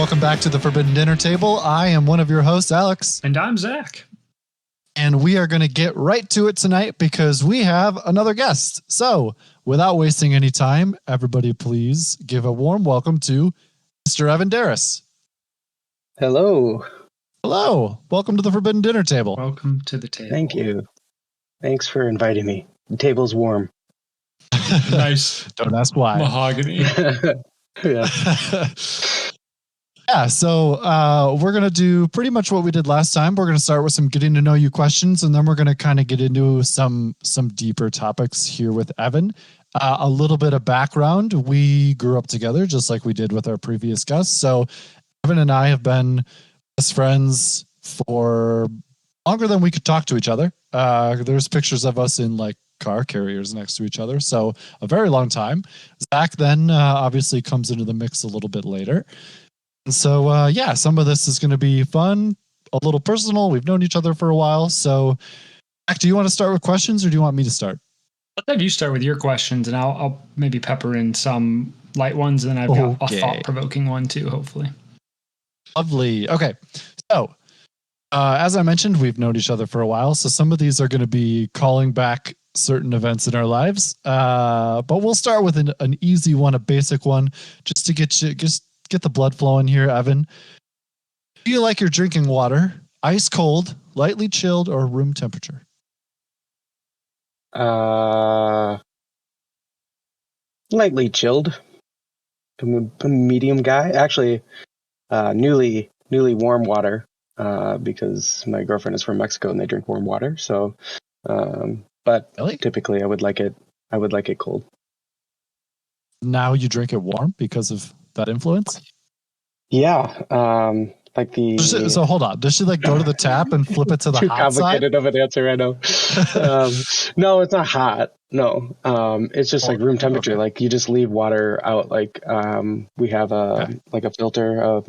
welcome back to the Forbidden Dinner Table. I am one of your hosts, Alex. And I'm Zach. And we are going to get right to it tonight because we have another guest. So, without wasting any time, everybody please give a warm welcome to Mr. Evan Derus. Hello. Hello. Welcome to the Forbidden Dinner Table. Welcome to the table. Thank you. Thanks for inviting me. The table's warm. Nice. Don't ask why. Mahogany. Yeah. Yeah, so we're going to do pretty much what we did last time. We're going to start with some getting to know you questions, and then we're going to kind of get into some deeper topics here with Evan. A little bit of background. We grew up together just like we did with our previous guests. So Evan and I have been best friends for longer than we could talk to each other. There's pictures of us in like car carriers next to each other. So a very long time. Zach then obviously comes into the mix a little bit later. So, yeah, some of this is going to be fun, a little personal. We've known each other for a while. So, Zach, do you want to start with questions or do you want me to start? Let's have you start with your questions, and I'll maybe pepper in some light ones, and then I've got a thought-provoking one too, hopefully. Lovely. Okay. So, as I mentioned, we've known each other for a while. So some of these are going to be calling back certain events in our lives. But we'll start with an easy one, a basic one, just to get the blood flowing here, Evan. Do you like your drinking water ice cold, lightly chilled, or room temperature? Lightly chilled. I'm a medium guy. Actually, newly warm water. Because my girlfriend is from Mexico and they drink warm water. So, but really? Typically I would like it cold. Now you drink it warm because of that influence? Yeah. So hold on. Does she like go to the tap and flip it to the hot side? Too complicated of an answer, I know. No, it's not hot. No. It's just like room temperature. Okay. Like you just leave water out. Like, we have like a filter,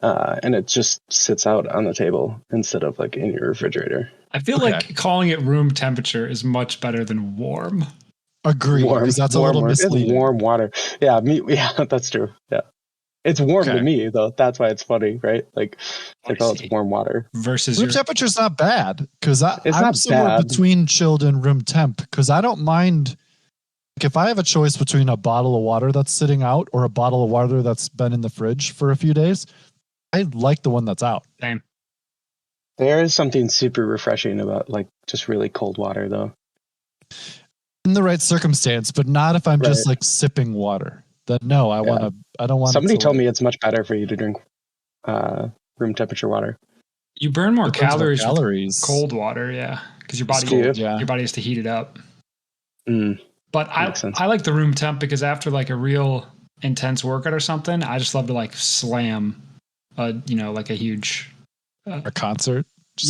and it just sits out on the table instead of like in your refrigerator. I feel like calling it room temperature is much better than warm. Agreed. Because that's a little misleading. It's warm water. Yeah, that's true. Yeah. It's warm to me though. That's why it's funny, right? Like they call it warm water. Versus room temperature is not bad because I'm not somewhere bad. Between chilled and room temp because I don't mind. Like if I have a choice between a bottle of water that's sitting out or a bottle of water that's been in the fridge for a few days, I like the one that's out. Same. There is something super refreshing about like just really cold water though. In the right circumstance, but not if I'm just like sipping water. Then no, I don't want. Somebody told me it's much better for you to drink room temperature water. You burn more calories with cold water, yeah, because your body has to heat it up. But I like the room temp because after like a real intense workout or something, I just love to like slam, like a huge a concert.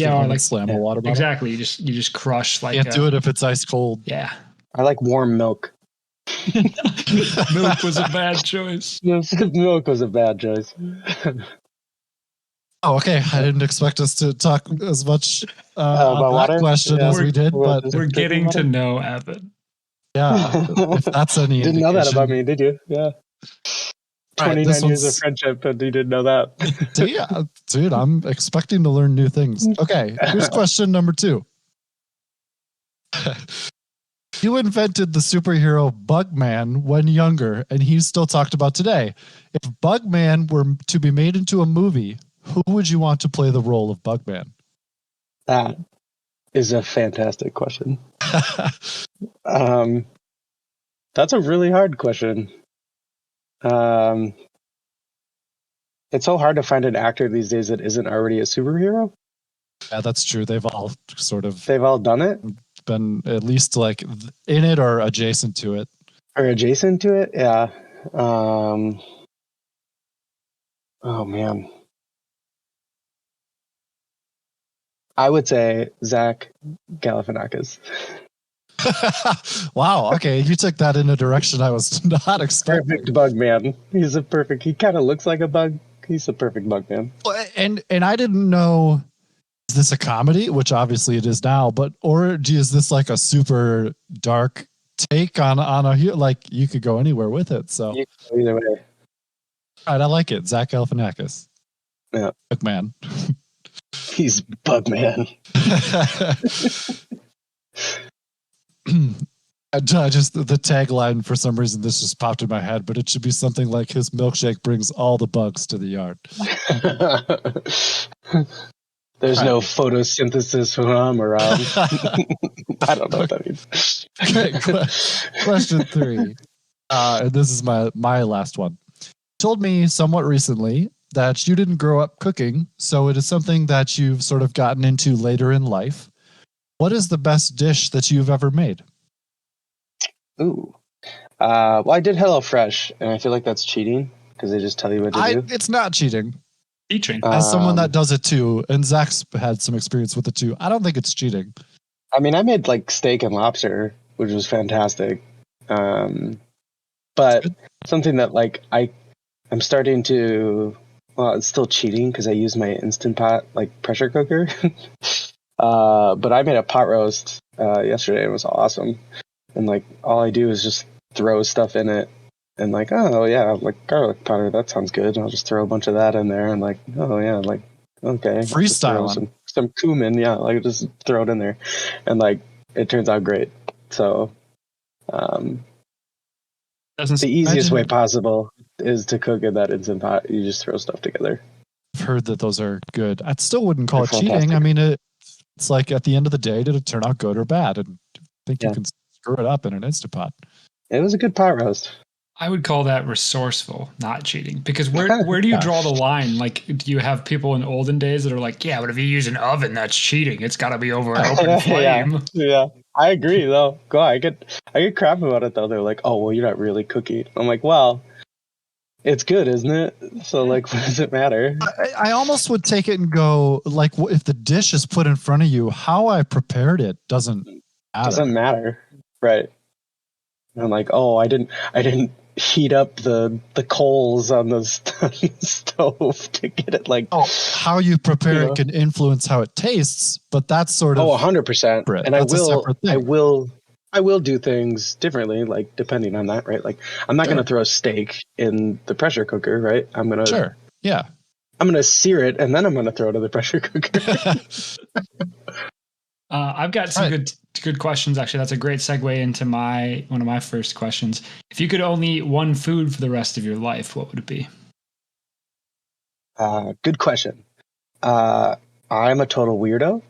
Or like slam a water bottle. Exactly. You just crush like. Can't do it if it's ice cold. Yeah. I like warm milk. Milk was a bad choice. Milk was a bad choice. Oh, okay. I didn't expect us to talk as much about that question as we did, but we're getting to know Evan. Yeah, if that's any didn't know that about me, did you? Yeah. 29 years of friendship, and you didn't know that. Yeah, dude, I'm expecting to learn new things. Okay, here's question number 2. You invented the superhero Bugman when younger, and he's still talked about today. If Bugman were to be made into a movie, who would you want to play the role of Bugman? That is a fantastic question. That's a really hard question. It's so hard to find an actor these days that isn't already a superhero. Yeah, that's true. They've all done it. Been at least like in it or adjacent to it. Yeah. Oh man. I would say Zach Galifianakis. Wow. Okay, you took that in a direction I was not expecting. Perfect bug man. He kind of looks like a bug. He's a perfect bug man. And I didn't know. Is this a comedy? Which obviously it is now, or is this like a super dark take on a like you could go anywhere with it? So you can go either way. All right, I like it. Zach Galifianakis. Yeah. Bugman. He's Bugman. Just the tagline, for some reason, this just popped in my head, but it should be something like his milkshake brings all the bugs to the yard. There's no photosynthesis when I'm around. I don't know what that means. Okay, question 3. And this is my last one. You told me somewhat recently that you didn't grow up cooking, so it is something that you've sort of gotten into later in life. What is the best dish that you've ever made? Ooh. Well, I did HelloFresh, and I feel like that's cheating because they just tell you what to do. It's not cheating. Teaching. As someone that does it too, and Zach's had some experience with it too, I don't think it's cheating. I mean, I made like steak and lobster, which was fantastic. But something that like I'm starting to, well, it's still cheating because I use my Instant Pot like pressure cooker. But I made a pot roast yesterday. It was awesome. And like all I do is just throw stuff in it. And like, oh yeah, like garlic powder, that sounds good. I'll just throw a bunch of that in there and like, oh yeah, like, okay. Freestyle. Some cumin, yeah, like just throw it in there. And like, it turns out great. So, the easiest way possible is to cook in that Instant Pot. You just throw stuff together. I've heard that those are good. I still wouldn't call it cheating. I mean, it's like at the end of the day, did it turn out good or bad? And I think you can screw it up in an Instant Pot. It was a good pot roast. I would call that resourceful, not cheating. Because where do you draw the line? Like, do you have people in olden days that are like, yeah, but if you use an oven, that's cheating. It's got to be over an open flame. Yeah, I agree though. I get crap about it though. They're like, oh, well, you're not really cooking. I'm like, well, it's good, isn't it? So like, what does it matter? I almost would take it and go like, if the dish is put in front of you, how I prepared it doesn't matter. Doesn't matter, right? And I'm like, oh, I didn't heat up the coals on the stove to get it like. Oh, how you prepare it can influence how it tastes, but that's sort of 100%. And I will do things differently, like depending on that, right? Like I'm not going to throw steak in the pressure cooker, right? I'm going to I'm going to sear it and then I'm going to throw it in the pressure cooker. I've got some good questions. Actually, that's a great segue into one of my first questions. If you could only eat one food for the rest of your life, what would it be? Good question. I'm a total weirdo,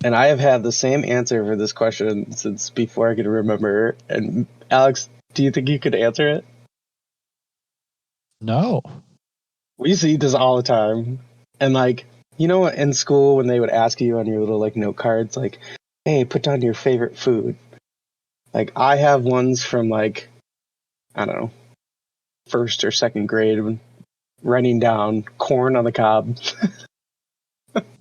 and I have had the same answer for this question since before I could remember. And Alex, do you think you could answer it? No. We used to eat this all the time, and like, you know, in school when they would ask you on your little like note cards, like, hey, put down your favorite food. Like I have ones from like, I don't know, 1st or 2nd grade, writing down corn on the cob.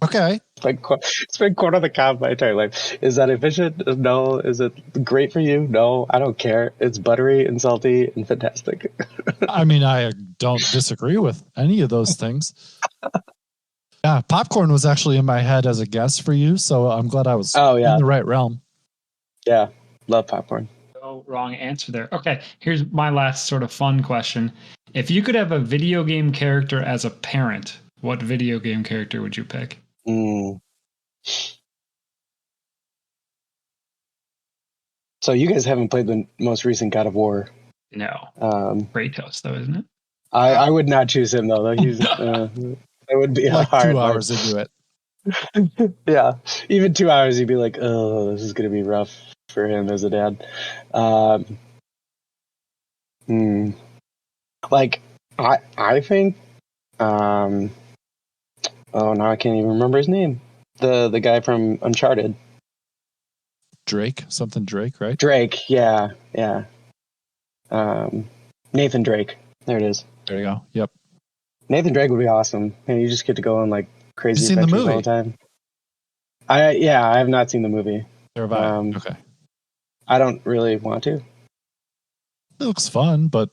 Okay. It's been corn on the cob my entire life. Is that efficient? No. Is it great for you? No, I don't care. It's buttery and salty and fantastic. I mean, I don't disagree with any of those things. Yeah, popcorn was actually in my head as a guess for you, so I'm glad I was in the right realm. Yeah, love popcorn. No wrong answer there. Okay, here's my last sort of fun question. If you could have a video game character as a parent, what video game character would you pick? So you guys haven't played the most recent God of War. No. Kratos, though, isn't it? I would not choose him, though. He's... It would be like hard 2 hours into it. Yeah. Even 2 hours, you'd be like, oh, this is going to be rough for him as a dad. Like, I think, oh, now I can't even remember his name. The guy from Uncharted. Drake, right? Drake, yeah. Nathan Drake. There it is. There you go. Yep. Nathan Drake would be awesome, and you just get to go on like crazy adventures all the time. I have not seen the movie. Okay. I don't really want to. It looks fun, but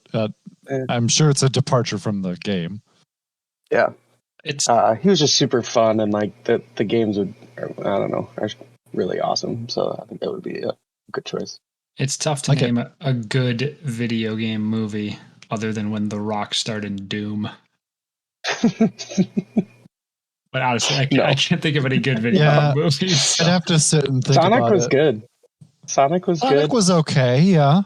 I'm sure it's a departure from the game. Yeah, it's he was just super fun, and like the games are really awesome. So I think that would be a good choice. It's tough to name a good video game movie other than when The Rock starred in Doom. But honestly, I can't think of any good video movies. So. I'd have to sit and think Sonic about was it. Good. Sonic was good. Sonic was okay, yeah.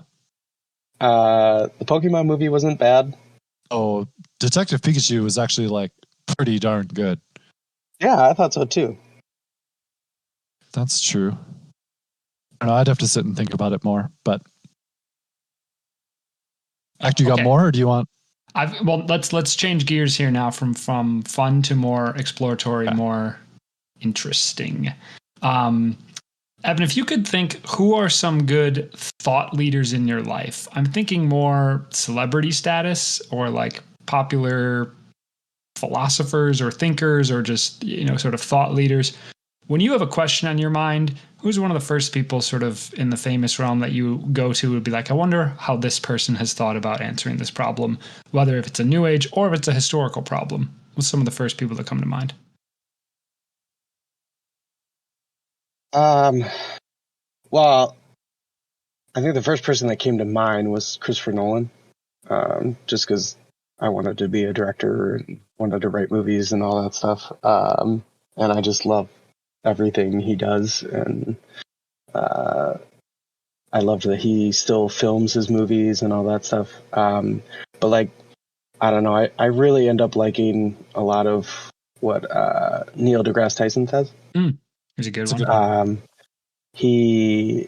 The Pokemon movie wasn't bad. Oh, Detective Pikachu was actually like pretty darn good. Yeah, I thought so too. That's true. I don't know, I'd have to sit and think about it more, but you got more, or do you want? Let's change gears here now from fun to more exploratory, more interesting. Evan, if you could think, who are some good thought leaders in your life? I'm thinking more celebrity status or like popular philosophers or thinkers or just, sort of thought leaders. When you have a question on your mind, who's one of the first people sort of in the famous realm that you go to would be like, I wonder how this person has thought about answering this problem, whether if it's a new age or if it's a historical problem? What's some of the first people that come to mind? Well, I think the first person that came to mind was Christopher Nolan, just because I wanted to be a director and wanted to write movies and all that stuff. And I just love everything he does. And I loved that he still films his movies and all that stuff. But like, I don't know, I really end up liking a lot of what Neil deGrasse Tyson says. He's a good one. He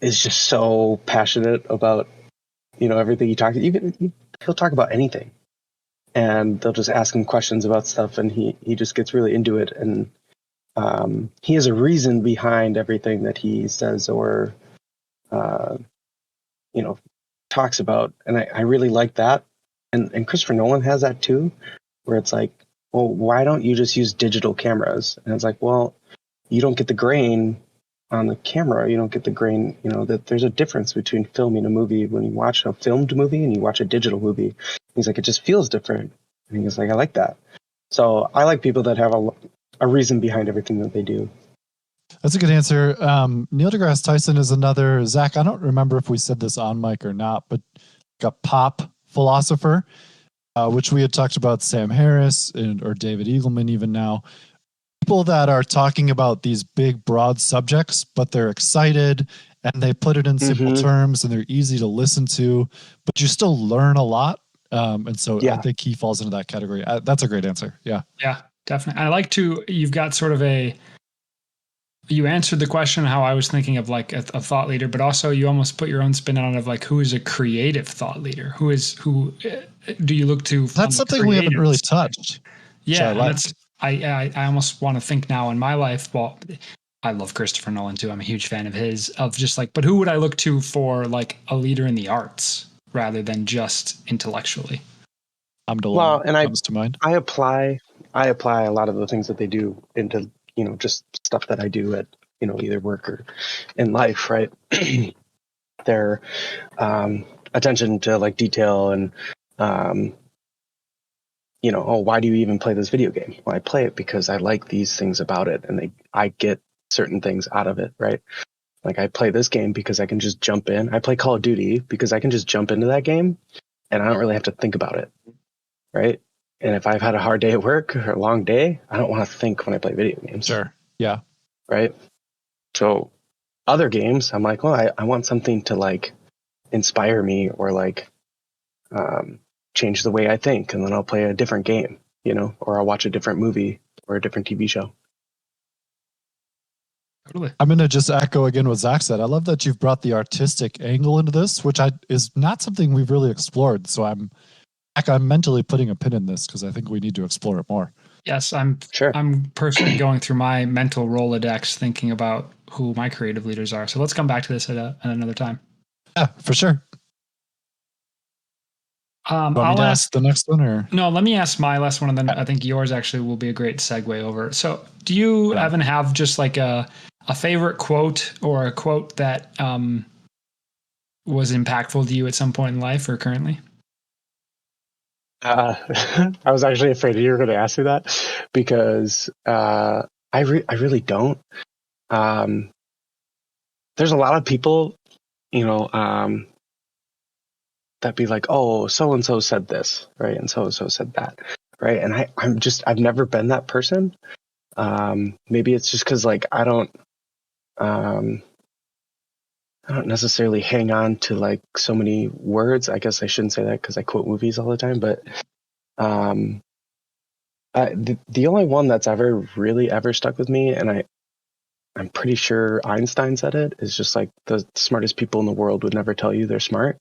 is just so passionate about, everything he talks. He'll talk about anything, and they'll just ask him questions about stuff, and he just gets really into it. And he has a reason behind everything that he says or, talks about. And I really like that. And Christopher Nolan has that too, where it's like, well, why don't you just use digital cameras? And it's like, well, you don't get the grain on the camera. You don't get the grain, that there's a difference between filming a movie when you watch a filmed movie and you watch a digital movie. He's like, it just feels different. And he's like, I like that. So I like people that have a reason behind everything that they do. That's a good answer. Neil deGrasse Tyson is another. Zach, I don't remember if we said this on mic or not, but a pop philosopher, which we had talked about Sam Harris or David Eagleman even now. People that are talking about these big, broad subjects, but they're excited and they put it in simple terms and they're easy to listen to, but you still learn a lot. And so I think he falls into that category. That's a great answer. Yeah. Yeah, definitely. I like you've got sort of you answered the question how I was thinking of like a thought leader, but also you almost put your own spin on it of like, who is a creative thought leader? Who do you look to? That's something we haven't really touched. Yeah. I almost want to think now in my life. Well, I love Christopher Nolan too. I'm a huge fan of his, of just like, but who would I look to for like a leader in the arts rather than just intellectually? Well, and comes to mind. I apply a lot of the things that they do into, just stuff that I do at, either work or in life, right? Their attention to like detail and, why do you even play this video game? Well, I play it because I like these things about it and I get certain things out of it, right? Like I play this game because I can just jump in. I play Call of Duty because I can just jump into that game and I don't really have to think about it, right? And if I've had a hard day at work or a long day, I don't want to think when I play video games. Sure. Yeah. Right. So other games, I'm like, well, I want something to like inspire me or like change the way I think. And then I'll play a different game, or I'll watch a different movie or a different TV show. Totally. I'm going to just echo again what Zach said. I love that you've brought the artistic angle into this, which is not something we've really explored. So I'm mentally putting a pin in this because I think we need to explore it more. Yes, I'm personally going through my mental Rolodex thinking about who my creative leaders are. So let's come back to this at another time. Yeah, for sure. I'll ask the next one, or no? Let me ask my last one, and then I think yours actually will be a great segue over. So, do you, Evan, have just like a favorite quote or a quote that was impactful to you at some point in life or currently? I was actually afraid you were going to ask me that because I really don't. There's a lot of people, that'd be like, oh, so-and-so said this, right? And so-and-so said that, right? And I've never been that person. Maybe it's just because like I don't necessarily hang on to like so many words. I guess I shouldn't say that because I quote movies all the time, but the only one that's ever stuck with me, and I'm pretty sure Einstein said it, is just like the smartest people in the world would never tell you they're smart.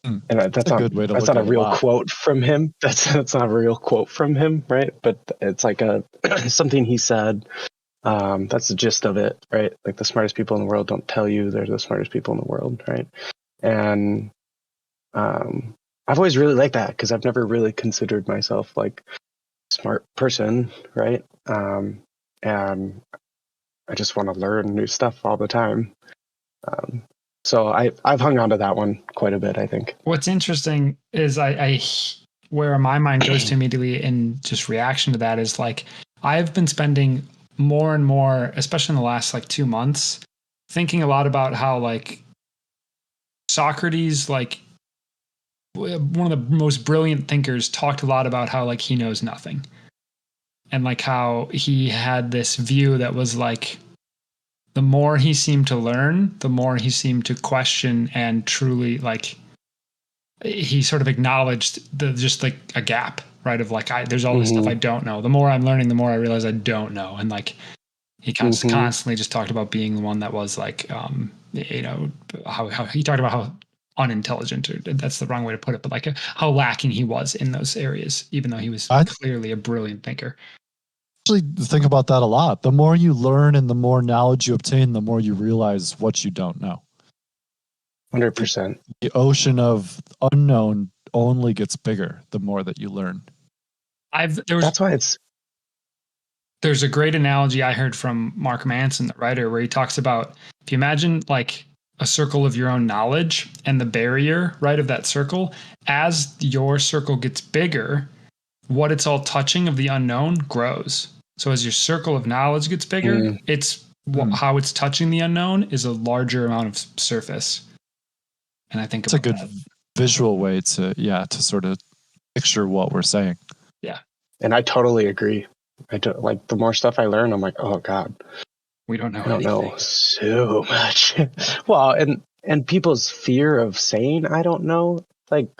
And that's not a real quote from him. That's not a real quote from him, right? But it's like something he said. That's the gist of it, right? Like the smartest people in the world don't tell you they're the smartest people in the world, right? And I've always really liked that because I've never really considered myself like a smart person, right? And I just want to learn new stuff all the time. So I've hung on to that one quite a bit, I think. What's interesting is I where my mind goes to immediately in just reaction to that is like, I've been spending more and more, especially in the last like 2 months, thinking a lot about how like Socrates, like one of the most brilliant thinkers, talked a lot about how like he knows nothing. And like how he had this view that was like, the more he seemed to learn, the more he seemed to question and truly like, he sort of acknowledged just like a gap, right? Of like, there's all this stuff I don't know. The more I'm learning, the more I realize I don't know. And like, he constantly just talked about being the one that was like, how he talked about how unintelligent, or that's the wrong way to put it, but like how lacking he was in those areas, even though he was clearly a brilliant thinker. Actually think about that a lot. The more you learn and the more knowledge you obtain, the more you realize what you don't know. 100%. The ocean of unknown only gets bigger the more that you learn. That's why there's a great analogy I heard from Mark Manson, the writer, where he talks about, if you imagine like a circle of your own knowledge and the barrier, right, of that circle, as your circle gets bigger, what it's all touching of the unknown grows. So as your circle of knowledge gets bigger, it's how it's touching the unknown is a larger amount of surface. And I think it's a good visual way to sort of picture what we're saying. Yeah. And I totally agree. I don't, like, the more stuff I learn, I'm like, oh God, we don't know. I don't know so much. Well, and people's fear of saying I don't know, like,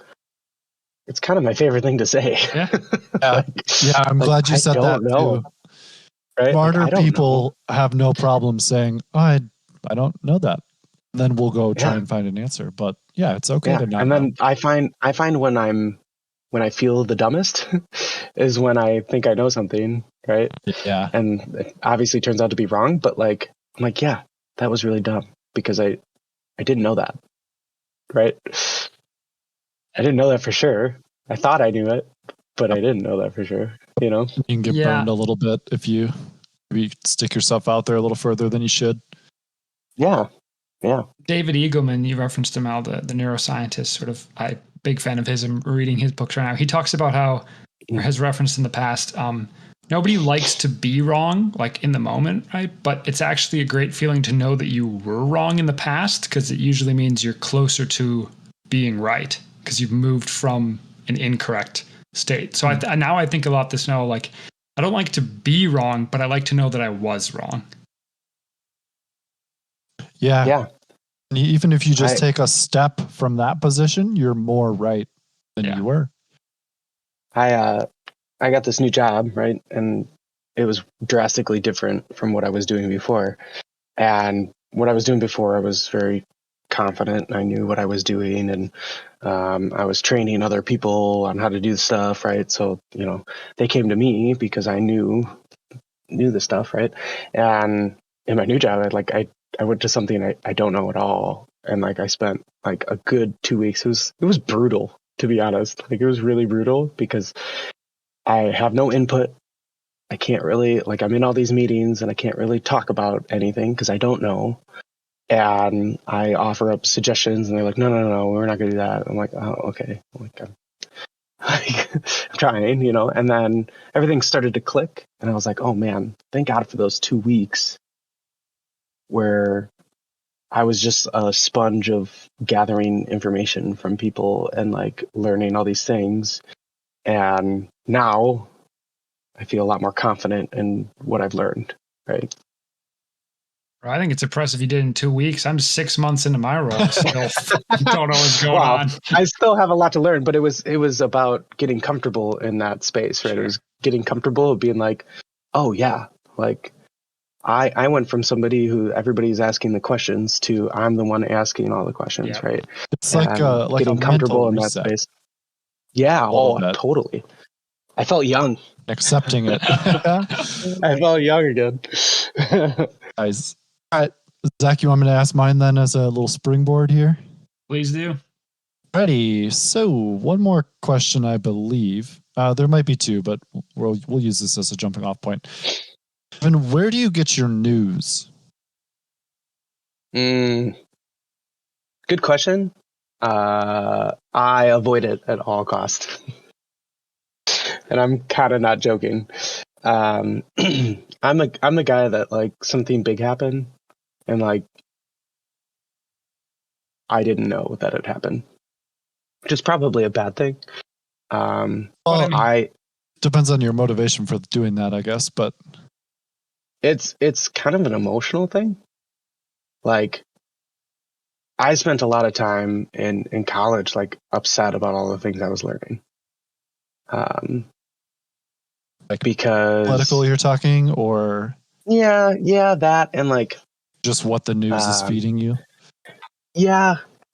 it's kind of my favorite thing to say. Yeah. I'm glad you said that too. Right? Smarter people have no problem saying, oh, I don't know that. And then we'll go try and find an answer. But yeah, it's okay to not and know. then I find when I feel the dumbest is when I think I know something, right? Yeah. And it obviously turns out to be wrong, but like, I'm like, yeah, that was really dumb because I didn't know that, right? I didn't know that for sure. I thought I knew it, but I didn't know that for sure, you know? You can get burned a little bit if you stick yourself out there a little further than you should. Yeah. Yeah. David Eagleman, you referenced him, Al, the neuroscientist, sort of, I'm big fan of his. I'm reading his books right now. He talks about how, or has referenced in the past, nobody likes to be wrong, like in the moment, right? But it's actually a great feeling to know that you were wrong in the past, because it usually means you're closer to being right, because you've moved from an incorrect state. So now I think about this now, like, I don't like to be wrong, but I like to know that I was wrong. Yeah. Yeah. And even if you just take a step from that position, you're more right than you were. I got this new job, right? And it was drastically different from what I was doing before. And what I was doing before, I was very confident and I knew what I was doing, and I was training other people on how to do stuff, right? So, you know, they came to me because I knew the stuff, right? And in my new job, I went to something I don't know at all, and like I spent like a good 2 weeks. It was brutal, to be honest. Like, it was really brutal because I have no input. I can't really, like, I'm in all these meetings and I can't really talk about anything because I don't know. And I offer up suggestions and they're like, no, we're not going to do that. I'm like, oh, okay. I'm trying, you know, and then everything started to click and I was like, oh man, thank God for those 2 weeks where I was just a sponge of gathering information from people and like learning all these things. And now I feel a lot more confident in what I've learned. Right. I think it's impressive you did in 2 weeks. I'm 6 months into my role. Still don't know what's going on. I still have a lot to learn, but it was about getting comfortable in that space, right? Sure. It was getting comfortable of being like, oh yeah, like I went from somebody who everybody's asking the questions to I'm the one asking all the questions, right? It's like getting comfortable in that space. Yeah, totally. I felt young. Accepting it. I felt young again. Guys. All right, Zach, you want me to ask mine then as a little springboard here? Please do. Ready. So one more question, I believe. There might be two, but we'll use this as a jumping off point. Evan, where do you get your news? Good question. I avoid it at all costs. And I'm kind of not joking. I'm the guy that like something big happened and like I didn't know that it happened, which is probably a bad thing. Depends on your motivation for doing that, I guess, but it's kind of an emotional thing. Like I spent a lot of time in college like upset about all the things I was learning. Like because political you're talking, or yeah that, and like just what the news is feeding you.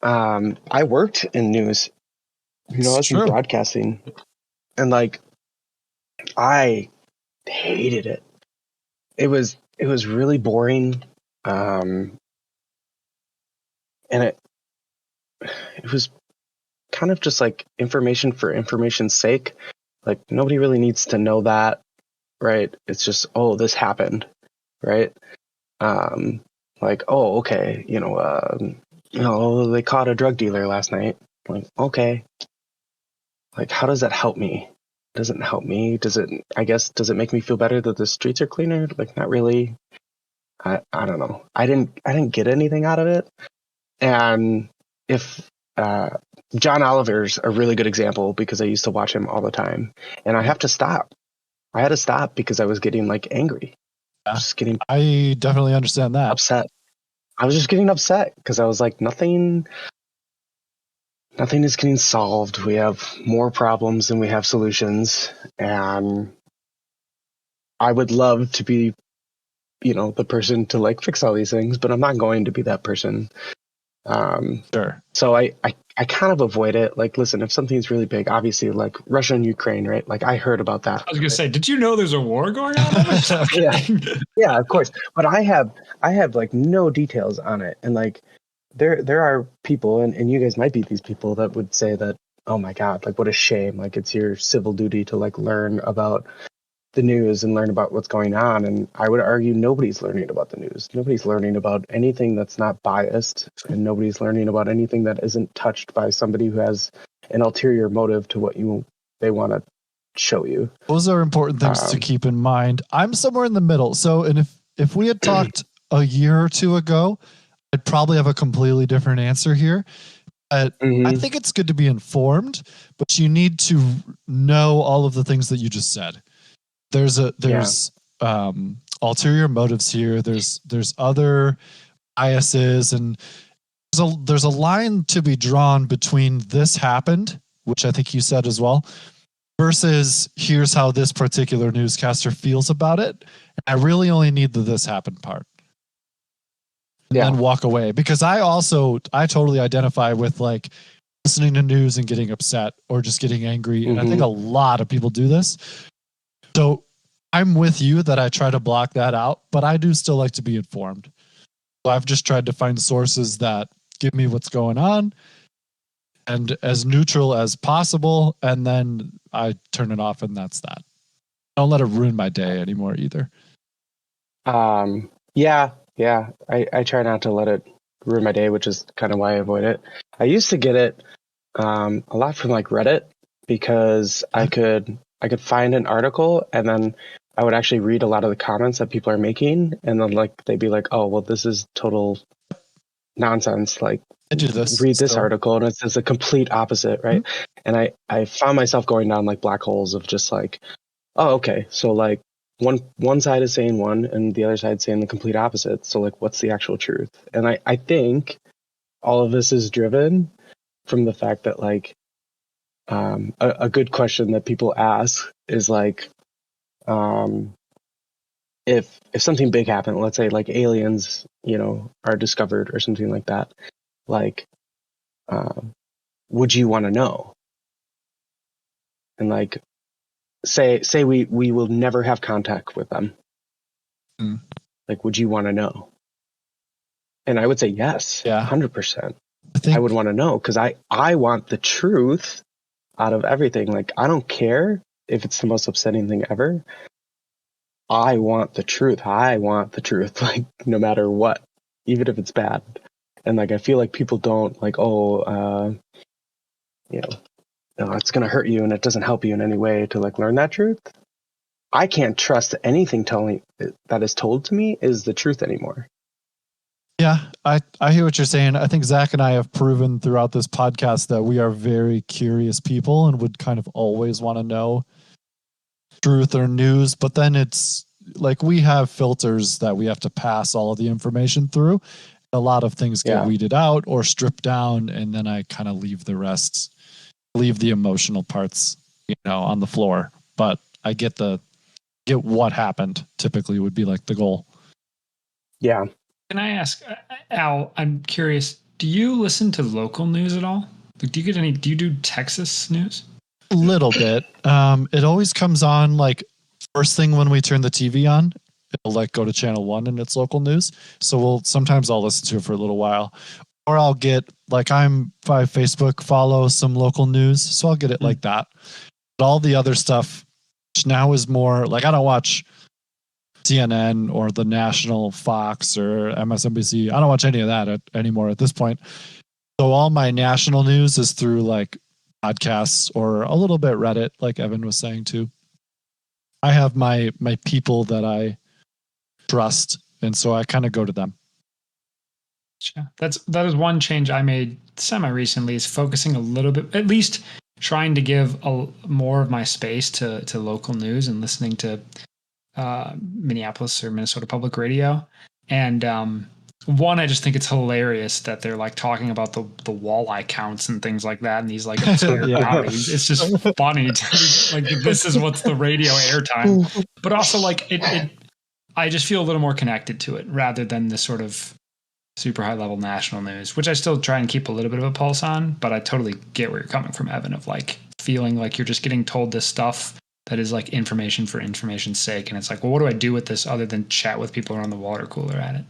I worked in news, I was in broadcasting, and like I hated it. It was really boring, and it was kind of just like information for information's sake. Like nobody really needs to know that, right? It's just, oh, this happened, right? Like, oh, okay, they caught a drug dealer last night. Like, okay, like how does that help me? Doesn't help me. Does it make me feel better that the streets are cleaner? Like, not really. I don't know. I didn't get anything out of it. And if John Oliver's a really good example because I used to watch him all the time, and I have to stop. I had to stop because I was getting like angry. I definitely understand that. Upset. I was just getting upset because I was like, nothing is getting solved. We have more problems than we have solutions, and I would love to be, the person to like fix all these things, but I'm not going to be that person. Sure. So I kind of avoid it. Like, listen, if something's really big, obviously, like Russia and Ukraine, right? Like, I heard about that. I was gonna say, did you know there's a war going on? yeah, of course. But I have like no details on it, and like there are people, and you guys might be these people that would say that, oh my God, like what a shame. Like it's your civil duty to like learn about the news and learn about what's going on. And I would argue nobody's learning about the news. Nobody's learning about anything that's not biased, and nobody's learning about anything that isn't touched by somebody who has an ulterior motive to what they want to show you. Those are important things to keep in mind. I'm somewhere in the middle. So, and if we had talked a year or two ago, I'd probably have a completely different answer here. But I think it's good to be informed, but you need to know all of the things that you just said. There's ulterior motives here. There's other biases, and there's a line to be drawn between this happened, which I think you said as well, versus here's how this particular newscaster feels about it. And I really only need the this happened part. And then walk away, because I totally identify with like listening to news and getting upset or just getting angry. And I think a lot of people do this. So I'm with you that I try to block that out, but I do still like to be informed. So I've just tried to find sources that give me what's going on and as neutral as possible. And then I turn it off, and that's that. Don't let it ruin my day anymore either. Yeah. I try not to let it ruin my day, which is kind of why I avoid it. I used to get it a lot from like Reddit, because I could find an article and then I would actually read a lot of the comments that people are making, and then like they'd be like, oh, well, this is total nonsense. Like, I do this. Read this article, and it's a complete opposite, right? Mm-hmm. And I found myself going down like black holes of just like, oh, okay, so like one side is saying one, and the other side saying the complete opposite. So like, what's the actual truth? And I think all of this is driven from the fact that like, a good question that people ask is like, if something big happened, let's say like aliens, are discovered or something like that, like, would you want to know? And like, say we will never have contact with them. Like, would you want to know? And I would say yes. Yeah, 100%. I would want to know, because I want the truth out of everything. Like, I don't care if it's the most upsetting thing ever. I want the truth. Like, no matter what, even if it's bad. And like, I feel like people don't like, it's going to hurt you and it doesn't help you in any way to like learn that truth. I can't trust anything that is told to me is the truth anymore. Yeah, I hear what you're saying. I think Zach and I have proven throughout this podcast that we are very curious people and would kind of always want to know truth or news. But then it's like we have filters that we have to pass all of the information through. A lot of things get weeded out or stripped down, and then I kind of leave the emotional parts, on the floor. But I get what happened typically would be like the goal. Yeah. Can I ask, Al, I'm curious, do you listen to local news at all? Do you do Texas news? A little bit. It always comes on like first thing when we turn the TV on. It'll like go to channel 1 and it's local news. So sometimes I'll listen to it for a little while, or I'll get like, I'm by Facebook, follow some local news. So I'll get it like that. But all the other stuff now is more like, I don't watch CNN or the national Fox or MSNBC. I don't watch any of that anymore at this point. So all my national news is through like podcasts or a little bit Reddit, like Evan was saying too. I have my people that I trust, and so I kind of go to them. That is one change I made semi-recently, is focusing a little bit, at least trying to give more of my space to local news and listening to Minneapolis or Minnesota Public Radio. And one, I just think it's hilarious that they're like talking about the walleye counts and things like that, and these like obscure bounties. It's just funny to, like, this is what's the radio airtime. But also like it I just feel a little more connected to it rather than the sort of super high level national news, which I still try and keep a little bit of a pulse on. But I totally get where you're coming from, Evan, of like feeling like you're just getting told this stuff that is like information for information's sake. And it's like, well, what do I do with this other than chat with people around the water cooler at it?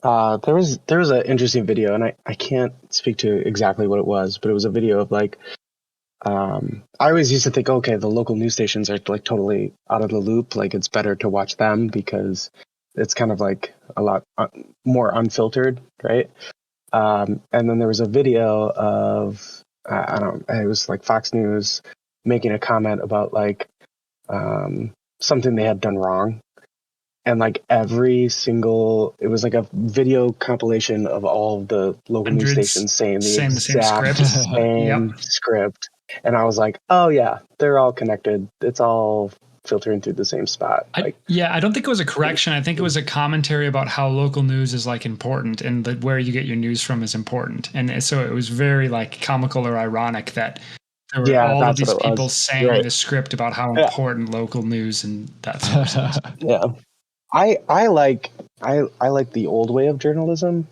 There was an interesting video, and I can't speak to exactly what it was, but it was a video of like, I always used to think, okay, the local news stations are like totally out of the loop. Like, it's better to watch them because it's kind of like a lot more unfiltered, right? And then there was a video of, it was like Fox News making a comment about like something they had done wrong. And like it was like a video compilation of all of the local news stations saying the exact same script. And I was like, oh yeah, they're all connected. It's all filtering through the same spot. I don't think it was a correction. I think it was a commentary about how local news is like important, and that where you get your news from is important. And so it was very like comical or ironic that there were all of these people saying the script about how important local news and that sort of stuff. Yeah. I like the old way of journalism,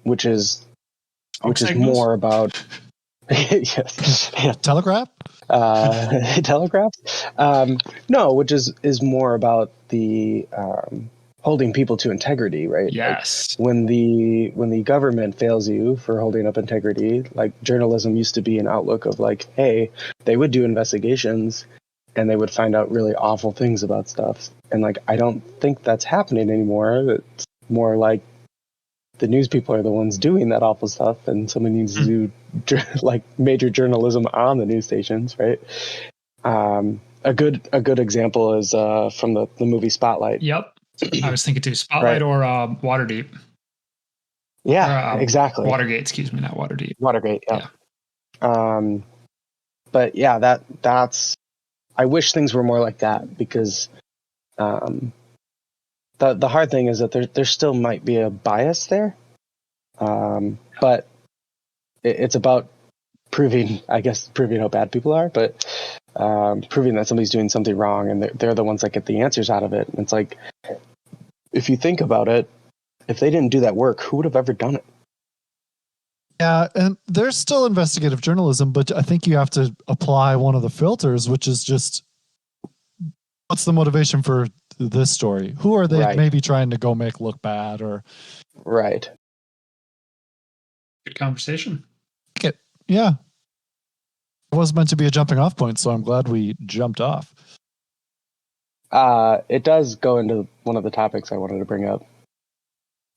which is more about Telegraph. Telegraphs. No, which is more about the holding people to integrity, right? Yes. Like when the government fails you for holding up integrity, like journalism used to be an outlook of like, hey, they would do investigations and they would find out really awful things about stuff. And like, I don't think that's happening anymore. It's more like the news people are the ones doing that awful stuff, and someone needs to do like major journalism on the news stations, right? A good example is from the movie Spotlight. Yep, I was thinking too. Spotlight or Waterdeep. Yeah, exactly. Watergate, excuse me, not Waterdeep. Watergate, yeah. But yeah, that's. I wish things were more like that, because the hard thing is that there still might be a bias there, but it's about proving how bad people are, but proving that somebody's doing something wrong, and they're the ones that get the answers out of it. And it's like, if you think about it, if they didn't do that work, who would have ever done it? Yeah, and there's still investigative journalism, but I think you have to apply one of the filters, which is just, what's the motivation for this story? Who are they maybe trying to go make look bad, or right? Good conversation. Yeah. It was meant to be a jumping off point, so I'm glad we jumped off. It does go into one of the topics I wanted to bring up,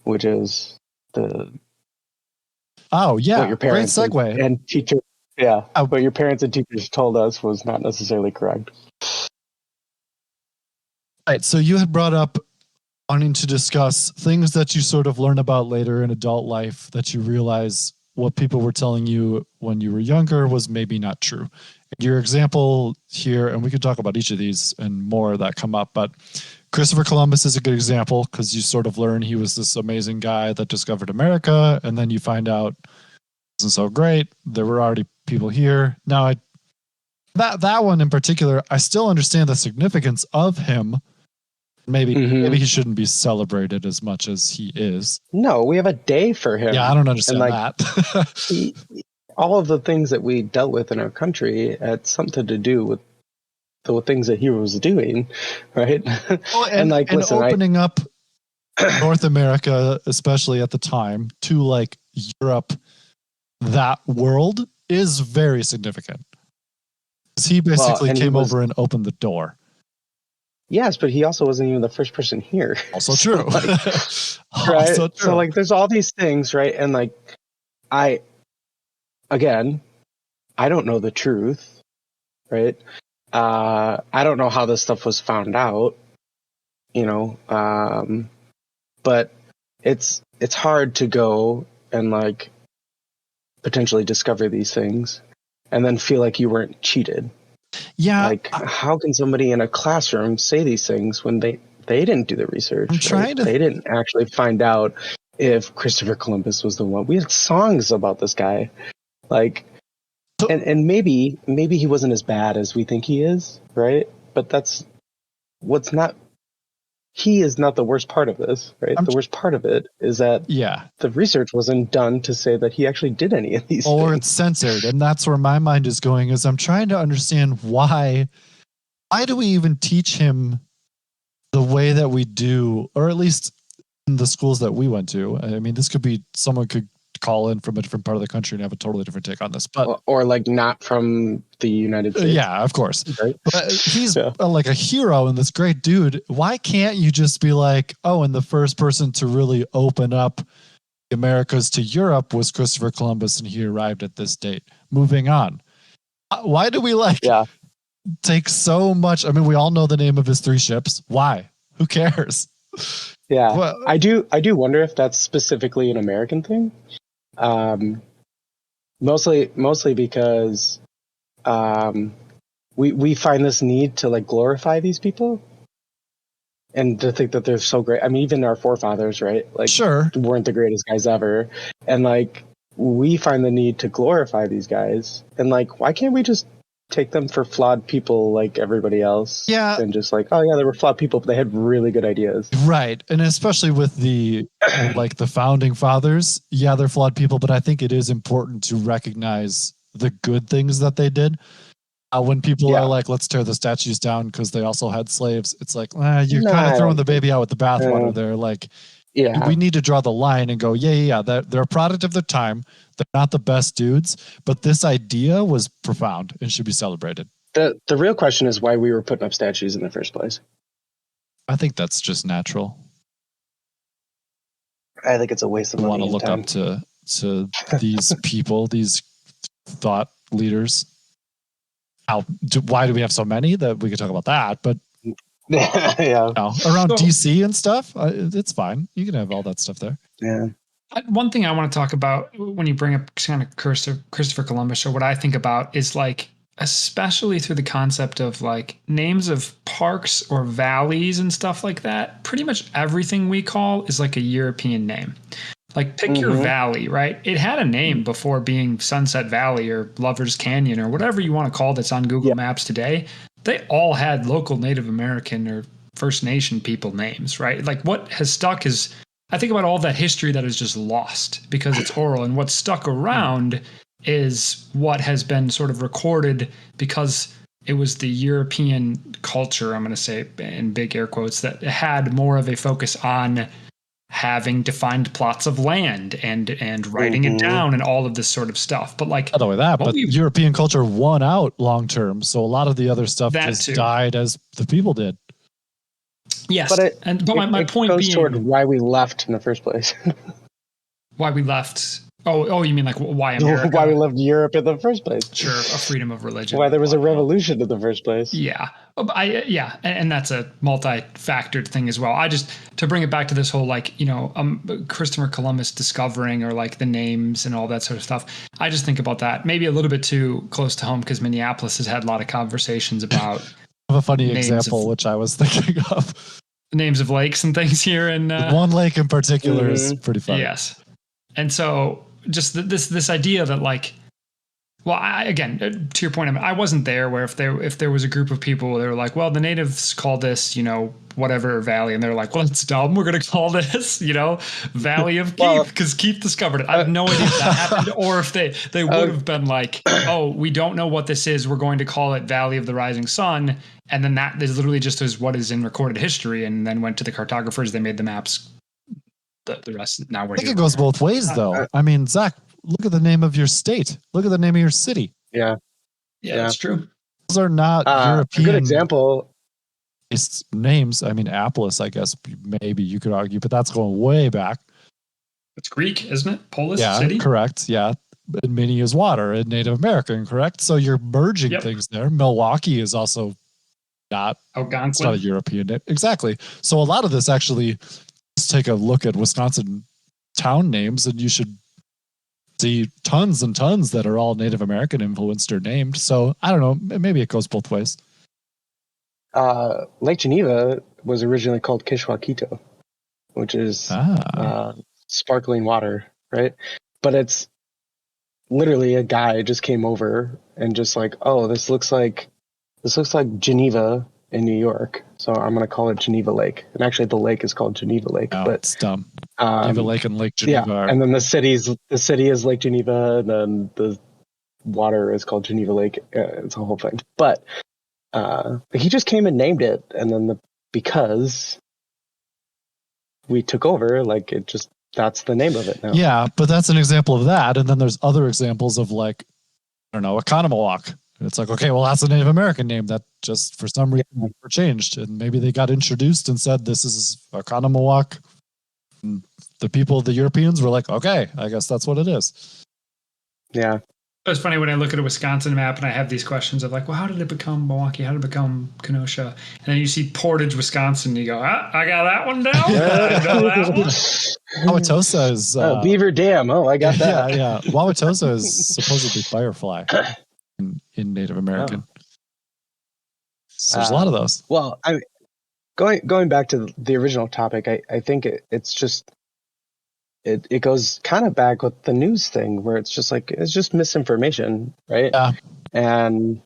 which is what your parents great segue. and teachers. Yeah, what your parents and teachers told us was not necessarily correct. Right. So you had brought up wanting to discuss things that you sort of learn about later in adult life, that you realize what people were telling you when you were younger was maybe not true. Your example here, and we could talk about each of these and more that come up, but Christopher Columbus is a good example, because you sort of learn he was this amazing guy that discovered America, and then you find out it wasn't so great. There were already people here. Now, that one in particular, I still understand the significance of him. Maybe he shouldn't be celebrated as much as he is. No, we have a day for him. Yeah, I don't understand that. All of the things that we dealt with in our country had something to do with the things that he was doing, right? Well, and opening up North America, especially at the time, to like Europe, that world is very significant. He basically came over and opened the door. Yes, but he also wasn't even the first person here. Also true. Right? Also true. So like there's all these things, right? And like I don't know the truth, right? I don't know how this stuff was found out, but it's hard to go and like potentially discover these things and then feel like you weren't cheated. Yeah. Like, how can somebody in a classroom say these things when they didn't do the research? They didn't actually find out if Christopher Columbus was the one. We had songs about this guy. Like, and maybe he wasn't as bad as we think he is, right? But he is not the worst part of this, right? The worst part of it is that the research wasn't done to say that he actually did any of these things. Or it's censored. And that's where my mind is going, is I'm trying to understand why do we even teach him the way that we do, or at least in the schools that we went to. I mean, this could be, someone could call in from a different part of the country and have a totally different take on this, but or like not from the United States. Yeah, of course. Right? But he's like a hero and this great dude. Why can't you just be like, oh, and the first person to really open up the Americas to Europe was Christopher Columbus, and he arrived at this date. Moving on. Why do we take so much? I mean, we all know the name of his 3 ships. Why? Who cares? Yeah, well, I do wonder if that's specifically an American thing. Mostly because we find this need to like glorify these people and to think that they're so great. I mean, even our forefathers, right? Like, weren't the greatest guys ever, and like we find the need to glorify these guys. And like, why can't we just take them for flawed people like everybody else? Yeah. And just like, oh yeah, they were flawed people, but they had really good ideas. Right. And especially with the like the founding fathers, they're flawed people, but I think it is important to recognize the good things that they did. When people are like, let's tear the statues down because they also had slaves, it's like, you're kind of throwing the baby out with the bathwater there. Like, we need to draw the line and go, they're a product of their time. They're not the best dudes, but this idea was profound and should be celebrated. The real question is why we were putting up statues in the first place. I think that's just natural. I think it's a waste of money. Want to look time. Up to these people, these thought leaders. Why do we have so many? That we could talk about that, but around DC and stuff, it's fine. You can have all that stuff there. Yeah. One thing I want to talk about when you bring up kind of Christopher Columbus, or what I think about is like, especially through the concept of like names of parks or valleys and stuff like that, pretty much everything we call is like a European name. Like pick your valley, right? It had a name before being Sunset Valley or Lover's Canyon or whatever you want to call that's on Google Maps today. They all had local Native American or First Nation people names, right? Like what has stuck is, I think about all that history that is just lost because it's oral, and what's stuck around is what has been sort of recorded because it was the European culture, I'm going to say in big air quotes, that had more of a focus on having defined plots of land and writing it down and all of this sort of stuff. But like, not only that, but European culture won out long term. So a lot of the other stuff just died as the people did. Yes. But my point goes being toward why we left in the first place. Why we left. Oh, you mean like why America? Why we left Europe in the first place? Sure, a freedom of religion. Why there was a revolution in the first place? Yeah, and that's a multi-factored thing as well. I just, to bring it back to this whole like, Christopher Columbus discovering or like the names and all that sort of stuff. I just think about that maybe a little bit too close to home because Minneapolis has had a lot of conversations about. I have a funny example which I was thinking of. Names of lakes and things here, and one lake in particular is pretty funny. Yes, and so. Just this idea that like, well, again, to your point, I wasn't there where if there was a group of people, they were like, well, the natives call this, whatever valley. And they're like, well, it's dumb. We're going to call this, Valley of Keith because Keith discovered it. I have no idea if that happened or if they would have been like, oh, we don't know what this is. We're going to call it Valley of the Rising Sun. And then that is literally just as what is in recorded history, and then went to the cartographers. They made the maps. The rest now we're. I think it goes both ways, though. I mean, Zach, look at the name of your state. Look at the name of your city. Yeah, that's true. Those are not European. A good example. Names. I mean, Apples, I guess maybe you could argue, but that's going way back. It's Greek, isn't it? Polis city. Correct. Yeah, and Mini is water and Native American. Correct. So you're merging things there. Milwaukee is also not. It's not a European name. Exactly. So a lot of this actually. Take a look at Wisconsin town names and you should see tons and tons that are all Native American influenced or named. So I don't know, maybe it goes both ways. Lake Geneva was originally called Kishwaukito, which is sparkling water, right? But it's literally a guy just came over and just like, oh, this looks like Geneva in New York, so I'm going to call it Geneva Lake. And actually, the lake is called Geneva Lake. Oh, but it's dumb. Geneva Lake and Lake Geneva. Yeah, and then the city is Lake Geneva, and then the water is called Geneva Lake. It's a whole thing. But he just came and named it, and then because we took over, like that's the name of it now. Yeah, but that's an example of that, and then there's other examples of like, I don't know, Economawalk. It's like, okay, well, that's a Native American name that just for some reason were changed. And maybe they got introduced and said, this is Economawalk. And the people, the Europeans were like, okay, I guess that's what it is. Yeah. It's funny when I look at a Wisconsin map and I have these questions of like, well, how did it become Milwaukee? How did it become Kenosha? And then you see Portage, Wisconsin, and you go, I got that one down. I know that one. Wauwatosa is... Beaver Dam. Oh, I got that. Yeah. Wauwatosa is supposedly Firefly. In Native American. So there's a lot of those. Well, going back to the original topic, I think it's just it goes kind of back with the news thing where it's just like it's just misinformation, right? Yeah. And